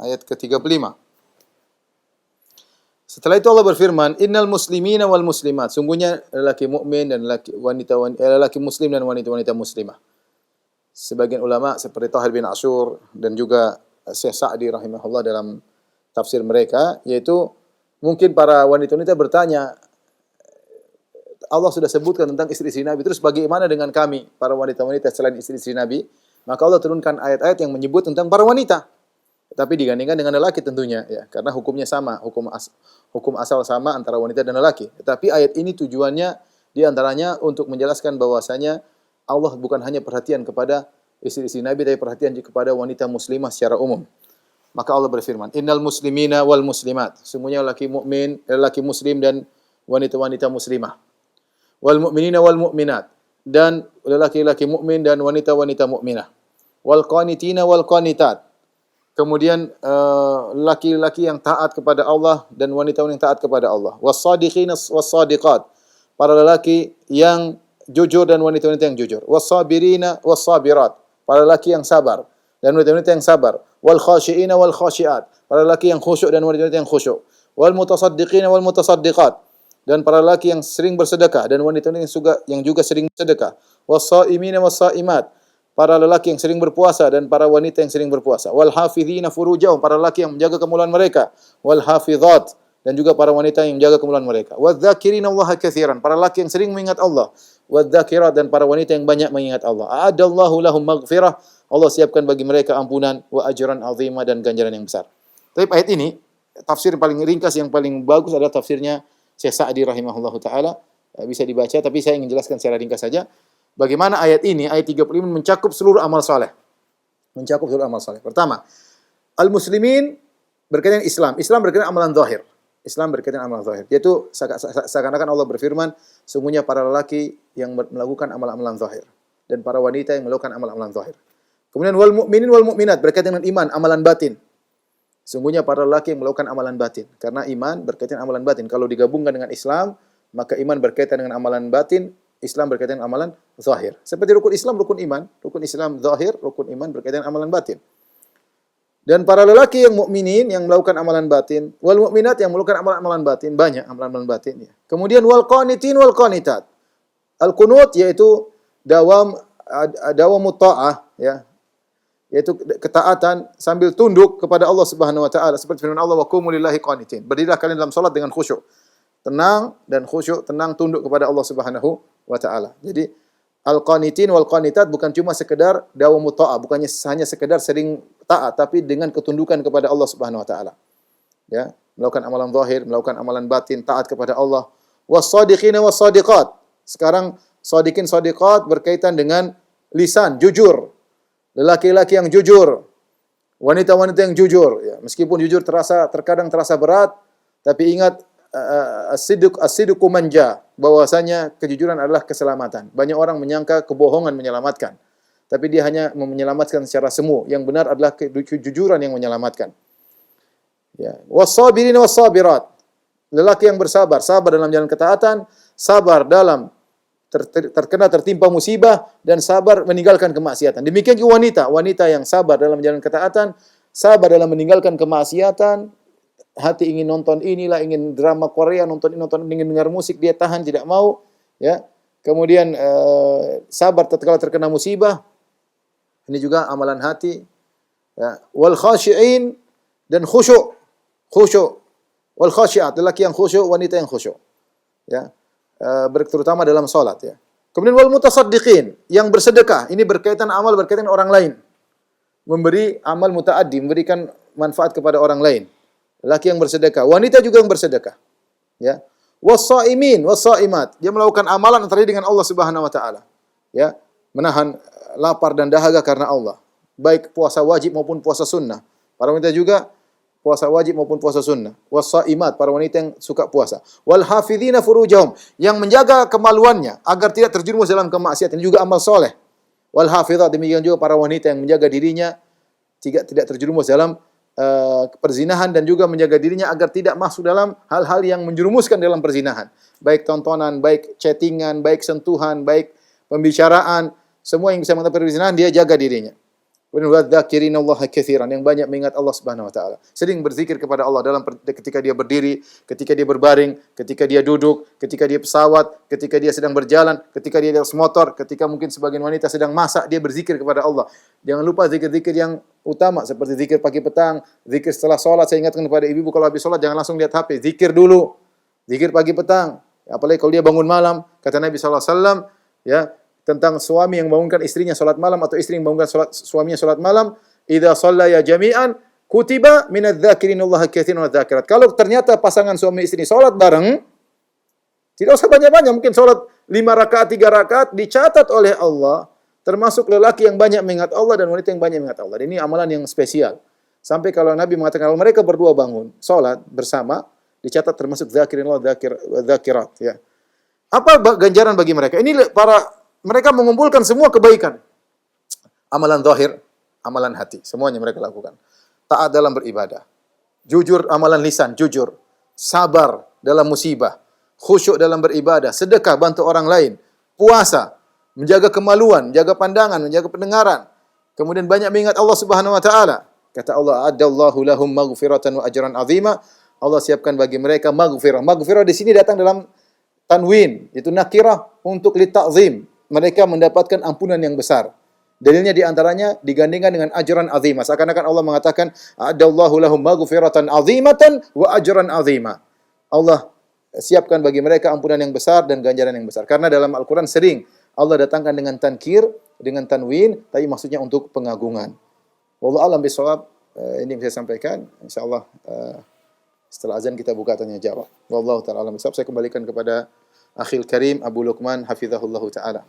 Ayat ke-35. Setelah itu Allah berfirman, Innal muslimina wal muslimat. Sungguhnya lelaki mukmin dan lelaki muslim dan wanita-wanita muslimah. Sebagian ulama seperti Tahir bin Ashur dan juga Syekh Sa'di rahimahullah dalam tafsir mereka, yaitu mungkin para wanita-wanita bertanya, Allah sudah sebutkan tentang istri-istri Nabi, terus bagaimana dengan kami, para wanita-wanita selain istri-istri Nabi? Maka Allah turunkan ayat-ayat yang menyebut tentang para wanita. Tapi digandingkan dengan lelaki tentunya, ya, karena hukumnya sama, hukum asal sama antara wanita dan lelaki. Tetapi ayat ini tujuannya diantaranya untuk menjelaskan bahwasanya Allah bukan hanya perhatian kepada istri-istri Nabi, tapi perhatian kepada wanita muslimah secara umum. Maka Allah berfirman, "Innal muslimina wal muslimat." Semuanya lelaki mukmin, lelaki muslim dan wanita-wanita muslimah. Wal mu'minina wal mu'minat, dan lelaki-lelaki mukmin dan wanita-wanita mukminah. Wal qanitina wal qanitat. Kemudian laki-laki yang taat kepada Allah dan wanita-wanita yang taat kepada Allah. Was-sadiqina was-sadiqat. Para lelaki yang jujur dan wanita-wanita yang jujur. Was-sabirina was-sabirat. Para lelaki yang sabar dan wanita-wanita yang sabar. Wal khashiina wal khashiat. Para lelaki yang khusyuk dan wanita-wanita yang khusyuk. Wal mutasaddiqina wal mutasaddiqat. Dan para lelaki yang sering bersedekah dan wanita-wanita yang juga sering bersedekah. Was-saimina was-saimat. Para lelaki yang sering berpuasa dan para wanita yang sering berpuasa. Wal hafizina furujahum, para lelaki yang menjaga kemaluan mereka. Wal hafizat, dan juga para wanita yang menjaga kemaluan mereka. Wadz-dzakirina Allaha katsiran, para lelaki yang sering mengingat Allah. Wadz-dzakirat, dan para wanita yang banyak mengingat Allah. A'adallahu lahum maghfirah, Allah siapkan bagi mereka ampunan, wa ajran 'azima, dan ganjaran yang besar. Tapi ayat ini, tafsir paling ringkas yang paling bagus adalah tafsirnya Syekh Sa'di rahimahullahu taala. Bisa dibaca, tapi saya ingin jelaskan secara ringkas saja. Bagaimana ayat ini, ayat 35 mencakup seluruh amal saleh. Mencakup seluruh amal saleh. Pertama, al-muslimin berkaitan dengan Islam. Islam berkaitan dengan amalan zahir. Islam berkaitan dengan amalan zahir. Yaitu seakan-akan Allah berfirman, sungguhnya para lelaki yang melakukan amalan-amalan zahir dan para wanita yang melakukan amalan-amalan zahir. Kemudian wal mu'minin wal mu'minat berkaitan dengan iman, amalan batin. Sungguhnya para lelaki yang melakukan amalan batin. Karena iman berkaitan dengan amalan batin. Kalau digabungkan dengan Islam, maka iman berkaitan dengan amalan batin, Islam berkaitan dengan amalan zahir. Seperti rukun Islam, rukun iman. Rukun Islam zahir, rukun iman berkaitan dengan amalan batin. Dan para lelaki yang mukminin yang melakukan amalan batin, wal mukminat yang melakukan amalan-amalan batin, banyak amalan-amalan batin. Ya. Kemudian wal qanitin wal qanitat. Al-qunut yaitu dawam ta'ah, ya. Yaitu ketaatan sambil tunduk kepada Allah Subhanahu wa taala, seperti firman Allah, wa qumu lillahi qanitin. Berdirilah kalian dalam salat dengan khusyuk. Tenang dan khusyuk, tenang tunduk kepada Allah Subhanahu wa taala. Jadi al-qanitin wal qanitat bukan cuma sekedar dawamu ta'ah, bukannya hanya sekedar sering taat, tapi dengan ketundukan kepada Allah Subhanahu wa taala. Ya, melakukan amalan zahir, melakukan amalan batin, taat kepada Allah. Was-shadiqina was-shadiqat. Sekarang shadiqin shadiqat berkaitan dengan lisan, jujur. Lelaki-laki yang jujur, wanita-wanita yang jujur, ya, meskipun jujur terkadang terasa berat, tapi ingat as-sidqu manja, bahwasanya kejujuran adalah keselamatan. Banyak orang menyangka kebohongan menyelamatkan, tapi dia hanya menyelamatkan secara semu. Yang benar adalah kejujuran yang menyelamatkan. Ya, was-sabirin was-sabirat. Lelaki yang bersabar, sabar dalam jalan ketaatan, sabar dalam tertimpa musibah, dan sabar meninggalkan kemaksiatan. Demikian juga wanita yang sabar dalam jalan ketaatan, sabar dalam meninggalkan kemaksiatan. Hati ingin nonton inilah, ingin drama Korea, ingin dengar musik, dia tahan, tidak mau, ya. Kemudian sabar tatkala terkena musibah. Ini juga amalan hati. Ya. Wal khashi'in, dan khusyuk. Wal khashi'at, lelaki yang khusyuk, wanita yang khusyuk. Ya. Terutama dalam salat, ya. Kemudian wal mutasaddiqin, yang bersedekah. Ini berkaitan berkaitan orang lain. Memberi amal mutaaddi, memberikan manfaat kepada orang lain. Laki yang bersedekah, wanita juga yang bersedekah. Ya. Was-shaimin, was-shaimat. Dia melakukan amalan antara dengan Allah Subhanahu wa taala. Ya, menahan lapar dan dahaga karena Allah. Baik puasa wajib maupun puasa sunnah. Para wanita juga puasa wajib maupun puasa sunnah. Was-shaimat, para wanita yang suka puasa. Wal hafizina furujahum, yang menjaga kemaluannya agar tidak terjerumus dalam kemaksiatan. Ini juga amal soleh. Wal hafizat, demikian juga para wanita yang menjaga dirinya tidak terjerumus dalam perzinahan, dan juga menjaga dirinya agar tidak masuk dalam hal-hal yang menjerumuskan dalam perzinahan. Baik tontonan, baik chattingan, baik sentuhan, baik pembicaraan, semua yang bisa mengantar perzinahan, dia jaga dirinya. Wadz-dzakirina Allaha katsiran, yang banyak mengingat Allah Subhanahu wa taala. Sering berzikir kepada Allah ketika dia berdiri, ketika dia berbaring, ketika dia duduk, ketika dia pesawat, ketika dia sedang berjalan, ketika dia di atas motor, ketika mungkin sebagian wanita sedang masak, dia berzikir kepada Allah. Jangan lupa zikir-zikir yang utama seperti zikir pagi petang, zikir setelah salat. Saya ingatkan kepada ibu kalau habis salat jangan langsung lihat HP, zikir dulu. Zikir pagi petang. Apalagi kalau dia bangun malam, kata Nabi sallallahu alaihi wasallam, ya, tentang suami yang membangunkan istrinya salat malam atau istri yang membangunkan suaminya salat malam, idza shallaya jami'an kutiba minadz-dzakirinallaha katsiran wadz-dzakirat. Kalau ternyata pasangan suami istri salat bareng, tidak usah banyak-banyak, mungkin salat 5 rakaat, 3 rakaat, dicatat oleh Allah termasuk lelaki yang banyak mengingat Allah dan wanita yang banyak mengingat Allah. Dan ini amalan yang spesial. Sampai kalau Nabi mengatakan kalau mereka berdua bangun salat bersama dicatat termasuk zakirinallah zakirat ya. Apa ganjaran bagi mereka? Ini mereka mengumpulkan semua kebaikan. Amalan zahir, amalan hati, semuanya mereka lakukan. Taat dalam beribadah, jujur amalan lisan, jujur, sabar dalam musibah, khusyuk dalam beribadah, sedekah bantu orang lain, puasa, menjaga kemaluan, menjaga pandangan, menjaga pendengaran. Kemudian banyak mengingat Allah Subhanahu wa taala. Kata Allah, "Adallahu lahum maghfiratan wa ajran 'azima." Allah siapkan bagi mereka maghfirah. Maghfirah di sini datang dalam tanwin, itu nakirah untuk li ta'zim. Mereka mendapatkan ampunan yang besar. Dalilnya di antaranya digandingkan dengan ajran azimah. Seakan-akan Allah mengatakan, "Adallahu lahum maghfiratan azimatan wa ajran azima." Allah siapkan bagi mereka ampunan yang besar dan ganjaran yang besar. Karena dalam Al-Qur'an sering Allah datangkan dengan tankir, dengan tanwin, tapi maksudnya untuk pengagungan. Wallahu a'lam bishawab. Ini saya sampaikan. Insyaallah setelah azan kita buka tanya jawab. Wallahu ta'ala a'lam bishawab. Saya kembalikan kepada Akhil Karim Abu Luqman hafizahullahu taala.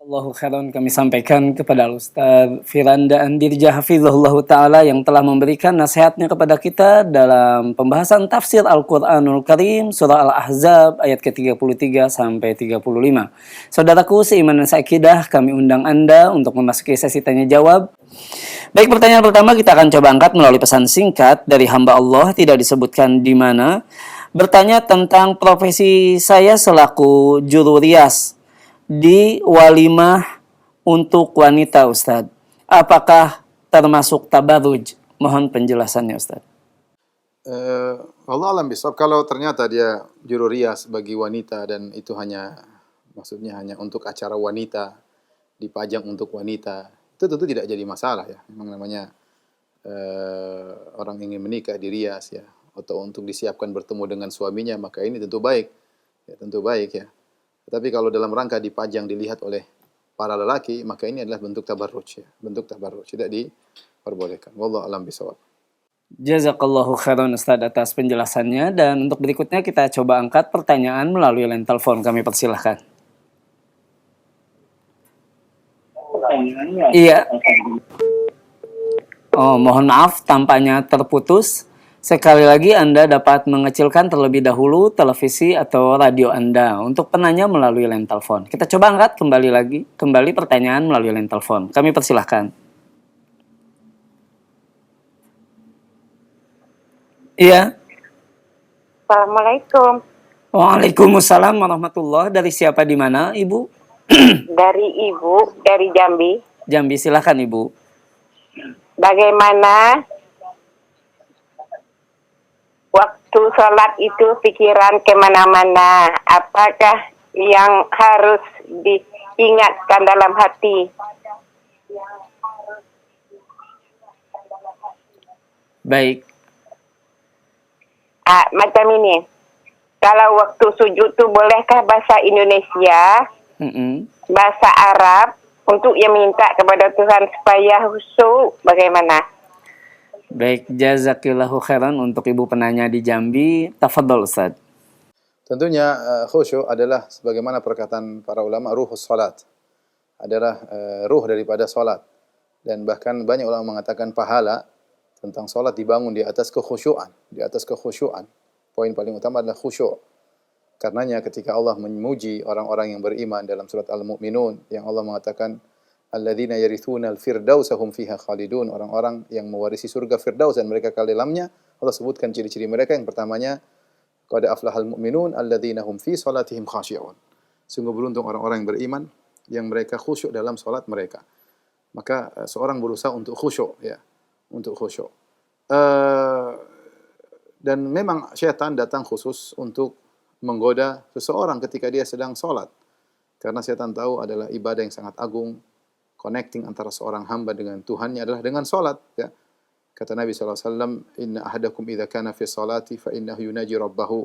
Allahu khairan, kami sampaikan kepada Ustaz Firanda Andirja hafizahullah ta'ala yang telah memberikan nasihatnya kepada kita dalam pembahasan tafsir Al-Quranul Karim surah Al-Ahzab ayat ke-33 sampai 35. Saudaraku seiman dan seakidah, kami undang Anda untuk memasuki sesi tanya jawab. Baik, pertanyaan pertama kita akan coba angkat melalui pesan singkat dari hamba Allah, tidak disebutkan di mana. Bertanya tentang profesi saya selaku juru rias di walimah untuk wanita, Ustaz. Apakah termasuk tabarruj? Mohon penjelasannya, Ustaz. Allah alam bisawab. Kalau ternyata dia juru rias bagi wanita dan itu maksudnya hanya untuk acara wanita, dipajang untuk wanita, itu tentu tidak jadi masalah ya. Memang namanya orang ingin menikah dirias ya, atau untuk disiapkan bertemu dengan suaminya, maka ini tentu baik. Ya, tentu baik ya. Tapi kalau dalam rangka dipajang dilihat oleh para lelaki, maka ini adalah bentuk tabarruj ya. Bentuk tabarruj tidak diperbolehkan. Wallahu a'lam bishawab. Jazakallahu khairan Ustaz atas penjelasannya, dan untuk berikutnya kita coba angkat pertanyaan melalui line telepon. Kami persilahkan. Iya. Oh, mohon maaf tampaknya terputus. Sekali lagi Anda dapat mengecilkan terlebih dahulu televisi atau radio Anda untuk penanya melalui line telepon. Kita coba angkat kembali pertanyaan melalui line telepon. Kami persilahkan. Iya. Assalamualaikum. Waalaikumsalam warahmatullahi. Dari siapa di mana, Ibu? Dari Ibu, dari Jambi. Jambi, silahkan Ibu. Bagaimana waktu sholat itu pikiran kemana-mana? Apakah yang harus diingatkan dalam hati? Baik. Macam ini. Kalau waktu sujud tuh bolehkah bahasa Indonesia, bahasa Arab, untuk yang minta kepada Tuhan supaya khusyuk, bagaimana? Baik, jazakillahu khairan untuk Ibu penanya di Jambi. Tafadhol Ustaz. Tentunya khusyuk adalah sebagaimana perkataan para ulama, ruhus salat. Adalah ruh daripada salat. Dan bahkan banyak ulama mengatakan pahala tentang salat dibangun di atas kekhusyuan, Poin paling utama adalah khusyuk. Karenanya ketika Allah memuji orang-orang yang beriman dalam surat Al-Mu'minun, yang Allah mengatakan alladzina yarithuna al-firdausa hum fiha khalidun, orang-orang yang mewarisi surga firdaus dan mereka kekal dalamnya. Allah sebutkan ciri-ciri mereka. Yang pertamanya, qad aflahal mu'minun alladzina hum fi salatihim khashi'un. Sungguh beruntung orang-orang yang beriman yang mereka khusyuk dalam salat mereka. Maka seorang berusaha untuk khusyuk ya, untuk khusyuk. Dan memang syaitan datang khusus untuk menggoda seseorang ketika dia sedang salat. Karena syaitan tahu adalah ibadah yang sangat agung. Connecting antara seorang hamba dengan Tuhannya adalah dengan salat ya. Kata Nabi SAW, inna ahadakum idza kana fi salati fa innahu yunaji rabbahu.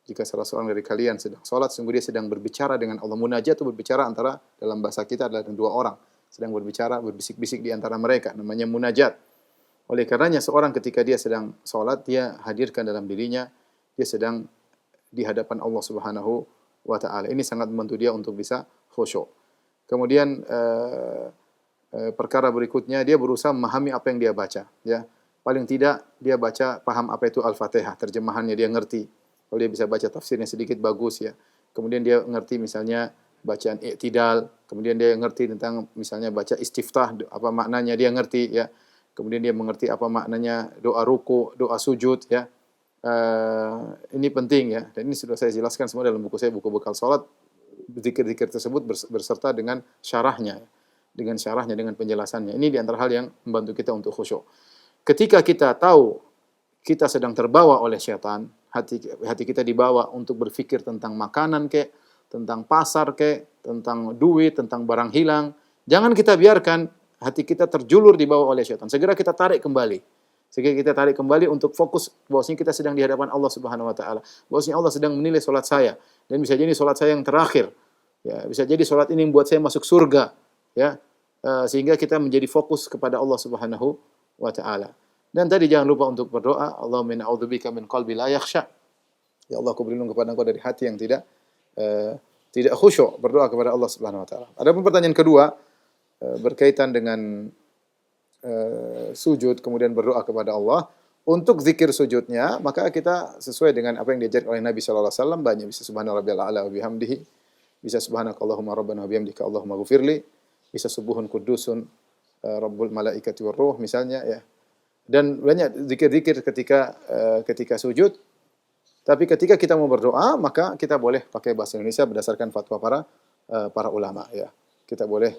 Jika salah seorang dari kalian sedang salat, sungguh dia sedang berbicara dengan Allah. Munajat itu berbicara antara, dalam bahasa kita adalah dua orang sedang berbicara, berbisik-bisik di antara mereka, namanya munajat. Oleh karenanya seorang ketika dia sedang salat, dia hadirkan dalam dirinya dia sedang di hadapan Allah Subhanahu wa taala. Ini sangat membantu dia untuk bisa khusyuk. Kemudian perkara berikutnya dia berusaha memahami apa yang dia baca, ya. Paling tidak dia baca paham apa itu Al-Fatihah, terjemahannya dia ngerti. Kalau dia bisa baca tafsirnya sedikit bagus, ya. Kemudian dia ngerti misalnya bacaan i'tidal, kemudian dia ngerti tentang misalnya baca istiftah, apa maknanya dia ngerti, ya. Kemudian dia mengerti apa maknanya doa ruku, doa sujud, ya. Ini penting, ya. Dan ini sudah saya jelaskan semua dalam buku saya, buku bekal salat. Zikir-zikir tersebut berserta dengan syarahnya, dengan penjelasannya. Ini di antara hal yang membantu kita untuk khusyuk. Ketika kita tahu kita sedang terbawa oleh syaitan, hati kita dibawa untuk berpikir tentang makanan kek, tentang pasar kek, tentang duit, tentang barang hilang. Jangan kita biarkan hati kita terjulur dibawa oleh syaitan. Segera kita tarik kembali. Untuk fokus bahwasanya kita sedang di hadapan Allah Subhanahu wa taala. Bahwasanya Allah sedang menilai salat saya dan bisa jadi salat saya yang terakhir. Ya, bisa jadi salat ini membuat saya masuk surga, ya. Sehingga kita menjadi fokus kepada Allah Subhanahu wa taala. Dan tadi jangan lupa untuk berdoa, Allahumma inna a'udzubika min qalbi la yakhsha. Ya Allah, aku berlindung kepada Engkau dari hati yang tidak khusyuk. Berdoa kepada Allah Subhanahu wa taala. Adapun pertanyaan kedua berkaitan dengan sujud kemudian berdoa kepada Allah. Untuk zikir sujudnya, maka kita sesuai dengan apa yang diajarkan oleh Nabi sallallahu alaihi wasallam, banyak bisa subhana rabbiyal a'la wa bihamdihi, bisa subhanakallahumma rabbana wa bihamdika allahumma ghfirli, bisa subuhun kudusun rabbul malaikati war ruh misalnya, ya. Dan banyak zikir-zikir ketika sujud. Tapi ketika kita mau berdoa, maka kita boleh pakai bahasa Indonesia berdasarkan fatwa para ulama, ya. Kita boleh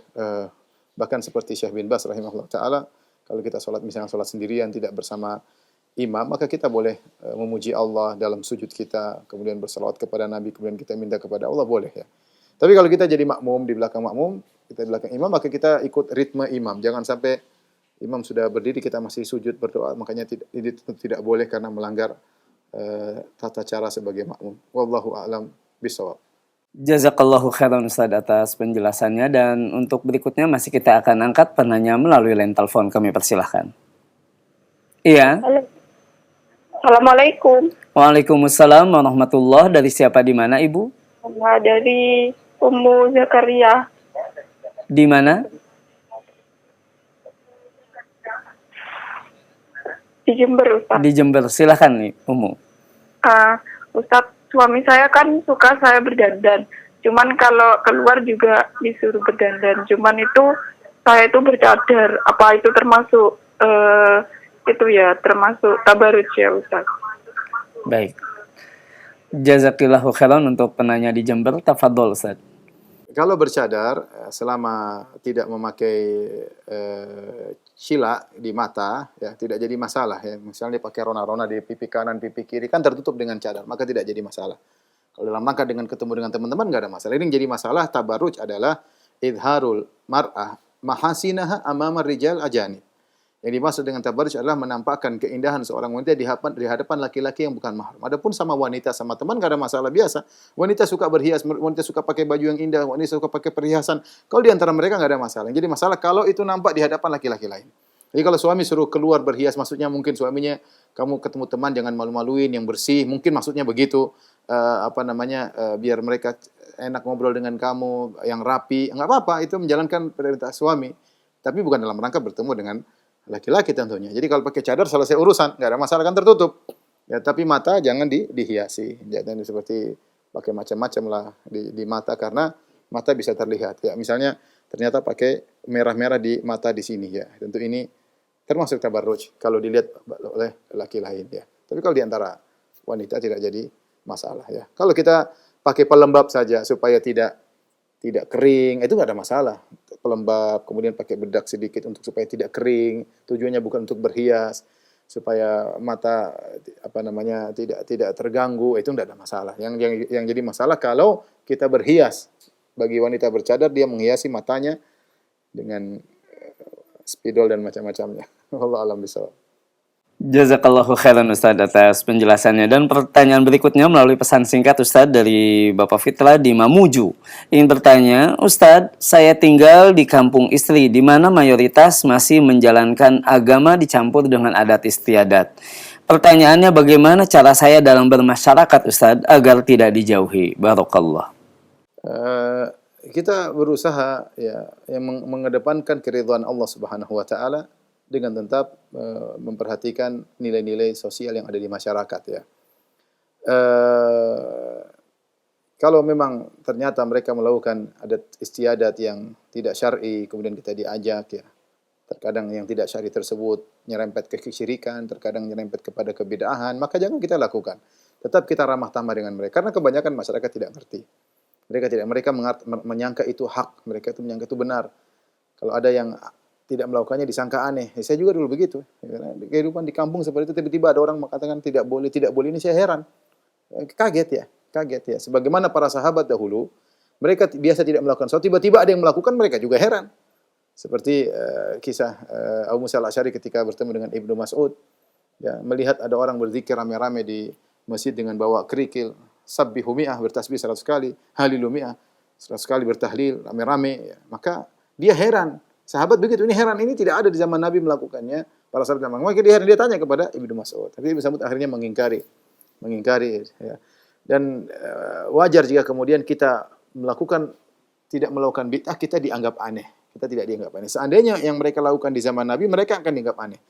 bahkan seperti Syekh bin Baz rahimahullah taala, kalau kita misalnya salat sendirian tidak bersama imam, maka kita boleh memuji Allah dalam sujud kita, kemudian bersalawat kepada Nabi, kemudian kita minta kepada Allah, boleh, ya. Tapi kalau kita jadi makmum, di belakang makmum, kita di belakang imam, maka kita ikut ritme imam. Jangan sampai imam sudah berdiri, kita masih sujud berdoa, makanya ini tidak boleh karena melanggar tata cara sebagai makmum. Wallahu a'lam bishawab. Jazakallahu khairan Ustaz atas penjelasannya, dan untuk berikutnya masih kita akan angkat penanya melalui line telepon, kami persilahkan. Iya. Assalamualaikum. Waalaikumsalam warahmatullahi. Dari siapa, di mana Ibu? Dari Ummu Zakaria. Di mana? Di Jember, Ustaz. Di Jember, silahkan nih Ummu. Ustaz, suami saya kan suka saya berdandan. Cuman kalau keluar juga disuruh berdandan. Cuman itu saya itu bercadar. Apa itu termasuk termasuk tabarruj ya, Ustaz? Baik. Jazakillahu khairan untuk penanya di Jember. Tafadhol, Ustaz. Kalau bercadar selama tidak memakai cila di mata, ya tidak jadi masalah, ya. Misalnya pakai rona-rona di pipi kanan, pipi kiri, kan tertutup dengan cadar, maka tidak jadi masalah. Kalau dalam rangka dengan ketemu dengan teman-teman nggak ada masalah. Ini yang jadi masalah tabarruj adalah idharul mar'ah mahasinaha amama rijal ajanib. Yang dimaksud dengan tabarruj adalah menampakkan keindahan seorang wanita di hadapan laki-laki yang bukan mahram. Adapun sama wanita, sama teman nggak ada masalah, biasa. Wanita suka berhias, wanita suka pakai baju yang indah, wanita suka pakai perhiasan. Kalau di antara mereka nggak ada masalah. Yang jadi masalah kalau itu nampak di hadapan laki-laki lain. Jadi kalau suami suruh keluar berhias, maksudnya mungkin suaminya, kamu ketemu teman jangan malu-maluin, yang bersih, mungkin maksudnya begitu. Biar mereka enak ngobrol dengan kamu, yang rapi, nggak apa-apa, itu menjalankan perintah suami. Tapi bukan dalam rangka bertemu dengan laki-laki tentunya. Jadi kalau pakai cadar selesai urusan, nggak ada masalah, kan tertutup. Ya, tapi mata jangan dihiasi. Jangan seperti pakai macam-macam lah di mata, karena mata bisa terlihat. Ya, misalnya ternyata pakai merah-merah di mata di sini, ya. Tentu ini termasuk tabarruj kalau dilihat oleh laki lain, ya. Tapi kalau di antara wanita tidak jadi masalah, ya. Kalau kita pakai pelembab saja supaya tidak kering, itu nggak ada masalah. Pelembab, kemudian pakai bedak sedikit supaya tidak kering. Tujuannya bukan untuk berhias, supaya mata tidak terganggu. Itu nggak ada masalah. Yang jadi masalah kalau kita berhias. Bagi wanita bercadar, dia menghiasi matanya dengan spidol dan macam-macamnya. Wallahu a'lam bishawab. Jazakallahu khairan Ustaz atas penjelasannya. Dan pertanyaan berikutnya melalui pesan singkat Ustaz dari Bapak Fitla di Mamuju. Ingin bertanya, Ustaz, saya tinggal di kampung istri di mana mayoritas masih menjalankan agama dicampur dengan adat istiadat. Pertanyaannya, bagaimana cara saya dalam bermasyarakat Ustaz agar tidak dijauhi? Barakallah. kita berusaha ya yang mengedepankan keridhaan Allah Subhanahu wa taala dengan tetap memperhatikan nilai-nilai sosial yang ada di masyarakat ya. Kalau memang ternyata mereka melakukan adat istiadat yang tidak syar'i, kemudian kita diajak ya. Terkadang yang tidak syar'i tersebut nyerempet ke kesyirikan, terkadang nyerempet kepada kebid'ahan, maka jangan kita lakukan. Tetap kita ramah tamah dengan mereka karena kebanyakan masyarakat tidak mengerti. Mereka menyangka itu hak, mereka itu menyangka itu benar. Kalau ada yang tidak melakukannya disangka aneh. Ya, saya juga dulu begitu. Kehidupan di kampung seperti itu tiba-tiba ada orang mengatakan tidak boleh ini saya heran. Kaget ya. Sebagaimana para sahabat dahulu, mereka biasa tidak melakukan sesuatu, tiba-tiba ada yang melakukan, mereka juga heran. Seperti kisah Abu Musa al-Asy'ari ketika bertemu dengan Ibnu Mas'ud, ya, melihat ada orang berzikir rame-rame di masjid dengan bawa kerikil, sabbihu mi'ah, bertasbih 100 kali, halilu mi'ah, 100 kali bertahlil rame-rame, ya. Maka dia heran. Sahabat begitu, ini heran, ini tidak ada di zaman Nabi melakukannya. Para sahabat maka dia heran, dia tanya kepada Ibnu Mas'ud. Tapi Ibnu Mas'ud akhirnya mengingkari ya. Dan wajar jika kemudian kita tidak melakukan bid'ah, kita dianggap aneh. Kita tidak dianggap aneh. Seandainya yang mereka lakukan di zaman Nabi, mereka akan dianggap aneh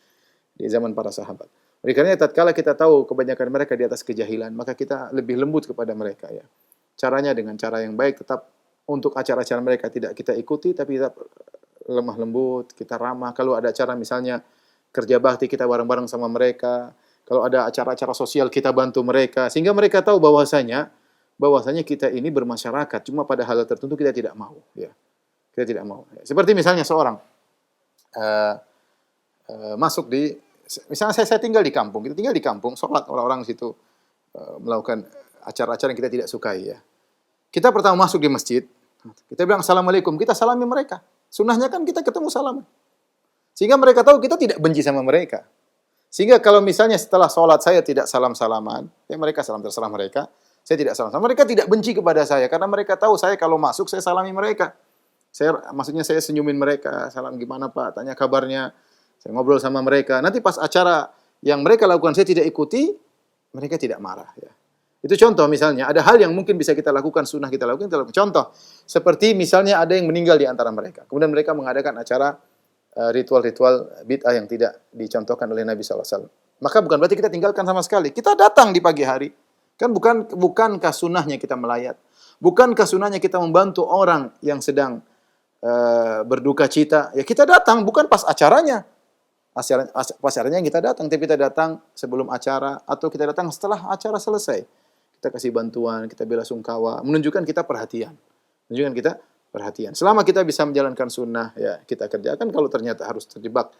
di zaman para sahabat. Oleh karena tatkala kita tahu kebanyakan mereka di atas kejahilan, maka kita lebih lembut kepada mereka ya. Caranya dengan cara yang baik, tetap untuk acara-acara mereka tidak kita ikuti, tapi tetap lemah lembut, kita ramah. Kalau ada acara misalnya kerja bakti, kita bareng-bareng sama mereka. Kalau ada acara-acara sosial, kita bantu mereka. Sehingga mereka tahu bahwasanya kita ini bermasyarakat. Cuma pada hal tertentu kita tidak mau. Ya. Kita tidak mau. Seperti misalnya seorang masuk misalnya saya tinggal di kampung. Kita tinggal di kampung, sholat orang-orang situ melakukan acara-acara yang kita tidak sukai. Ya. Kita pertama masuk di masjid, kita bilang Assalamualaikum, kita salami mereka. Sunnahnya kan kita ketemu salaman. Sehingga mereka tahu kita tidak benci sama mereka. Sehingga kalau misalnya setelah sholat saya tidak salam-salaman, ya mereka salam, terserah mereka. Saya tidak salam-salaman. Mereka tidak benci kepada saya karena mereka tahu saya kalau masuk saya salami mereka. Maksudnya saya senyumin mereka, salam gimana Pak, tanya kabarnya. Saya ngobrol sama mereka. Nanti pas acara yang mereka lakukan saya tidak ikuti, mereka tidak marah. Ya. Itu contoh misalnya, ada hal yang mungkin bisa kita lakukan, sunnah kita lakukan. Contoh, seperti misalnya ada yang meninggal di antara mereka. Kemudian mereka mengadakan acara ritual-ritual bid'ah yang tidak dicontohkan oleh Nabi SAW. Maka bukan berarti kita tinggalkan sama sekali. Kita datang di pagi hari. Kan bukankah sunnahnya kita melayat? Bukankah sunnahnya kita membantu orang yang sedang berduka cita? Ya kita datang, bukan pas acaranya. Pas acaranya kita datang, tapi kita datang sebelum acara atau kita datang setelah acara selesai. Kita kasih bantuan, kita bela sungkawa, menunjukkan kita perhatian. Selama kita bisa menjalankan sunnah, ya kita kerjakan. Kalau ternyata harus terjebak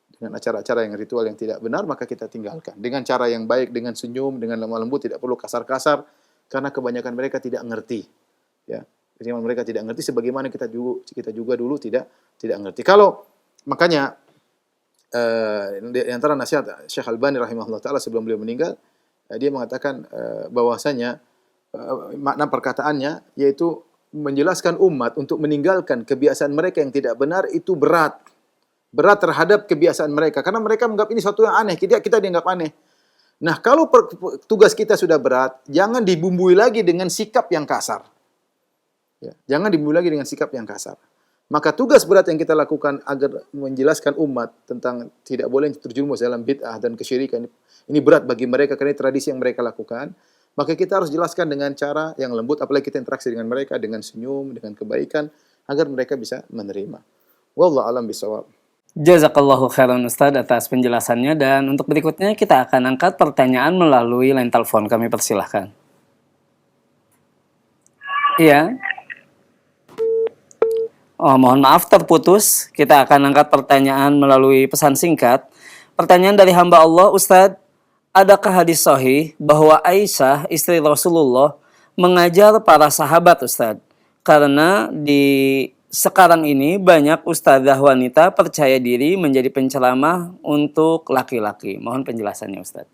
dengan acara-acara yang ritual yang tidak benar, maka kita tinggalkan. Dengan cara yang baik, dengan senyum, dengan lemah lembut, tidak perlu kasar-kasar, karena kebanyakan mereka tidak ngerti. Ya, jadi mereka tidak ngerti sebagaimana kita juga dulu tidak ngerti. Makanya di antara nasihat Syekh Albani rahimahullah taala sebelum beliau meninggal, dia mengatakan bahwasanya makna perkataannya yaitu menjelaskan umat untuk meninggalkan kebiasaan mereka yang tidak benar itu berat terhadap kebiasaan mereka karena mereka menganggap ini sesuatu yang aneh, kita dianggap aneh. Nah, kalau tugas kita sudah berat, jangan dibumbui lagi dengan sikap yang kasar. Ya, jangan dibumbui lagi dengan sikap yang kasar. Maka tugas berat yang kita lakukan agar menjelaskan umat tentang tidak boleh terjerumus dalam bid'ah dan kesyirikan ini berat bagi mereka karena tradisi yang mereka lakukan. Maka kita harus jelaskan dengan cara yang lembut, apalagi kita interaksi dengan mereka dengan senyum, dengan kebaikan agar mereka bisa menerima. Wallahu a'lam bishawab. Jazakallahu khairan Ustaz atas penjelasannya, dan untuk berikutnya kita akan angkat pertanyaan melalui line telepon. Kami persilahkan. Iya. Oh, mohon maaf terputus. Kita akan angkat pertanyaan melalui pesan singkat. Pertanyaan dari hamba Allah, Ustaz, adakah hadis sahih bahwa Aisyah istri Rasulullah mengajar para sahabat, Ustaz? Karena di sekarang ini banyak ustadzah wanita percaya diri menjadi penceramah untuk laki-laki. Mohon penjelasannya, Ustaz.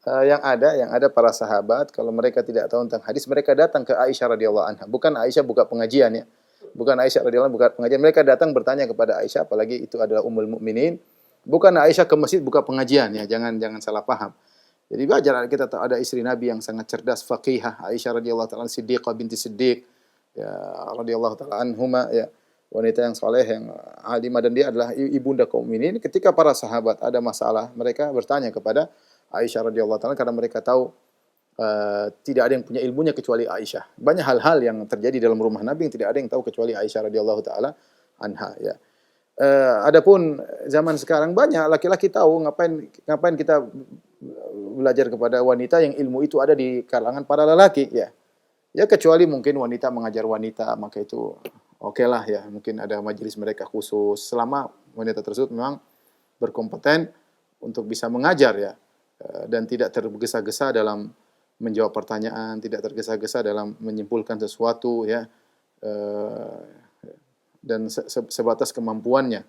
Yang ada para sahabat kalau mereka tidak tahu tentang hadis, mereka datang ke Aisyah radhiyallahu anha. Bukan Aisyah buka pengajian ya. Bukan Aisyah radhiyallahu anha buka pengajian. Mereka datang bertanya kepada Aisyah, apalagi itu adalah ummul mukminin. Bukan Aisyah ke masjid buka pengajian ya. Jangan salah paham. Jadi wajar kita tahu ada istri Nabi yang sangat cerdas, faqihah, Aisyah radhiyallahu taala Siddiqah binti Siddiq. ya radhiyallahu taala anhuma ya, wanita yang saleh yang alimah, dan dia adalah ibunda kaum mukminin. Ketika para sahabat ada masalah, mereka bertanya kepada Aisyah radhiyallahu taala karena mereka tahu tidak ada yang punya ilmunya kecuali Aisyah. Banyak hal-hal yang terjadi dalam rumah Nabi yang tidak ada yang tahu kecuali Aisyah radhiyallahu taala anha ya. Adapun zaman sekarang banyak laki-laki tahu, ngapain kita belajar kepada wanita yang ilmu itu ada di kalangan para lelaki ya. Ya kecuali mungkin wanita mengajar wanita, maka itu oke lah ya, mungkin ada majelis mereka khusus selama wanita tersebut memang berkompeten untuk bisa mengajar ya, dan tidak tergesa-gesa dalam menjawab pertanyaan, tidak tergesa-gesa dalam menyimpulkan sesuatu ya, dan sebatas kemampuannya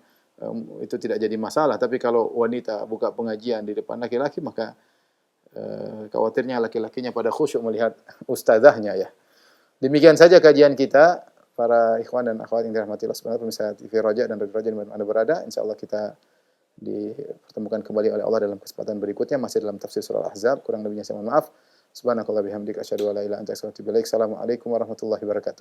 itu tidak jadi masalah. Tapi kalau wanita buka pengajian di depan laki-laki, maka khawatirnya laki-lakinya pada khusyuk melihat ustazahnya ya. Demikian saja kajian kita para ikhwan dan akhwat yang dirahmati Allah Subhanahu wa taala, pemirsa TV Raja dan Radio Raja di mana Anda berada. Insyaallah kita dipertemukan kembali oleh Allah dalam kesempatan berikutnya, masih dalam tafsir surah Al-Ahzab. Kurang lebihnya saya mohon maaf. Subhanakallah bihamdika asyhadu an la ilaha illa anta astaghfiruka wa atubu ilaik. Assalamualaikum warahmatullahi wabarakatuh.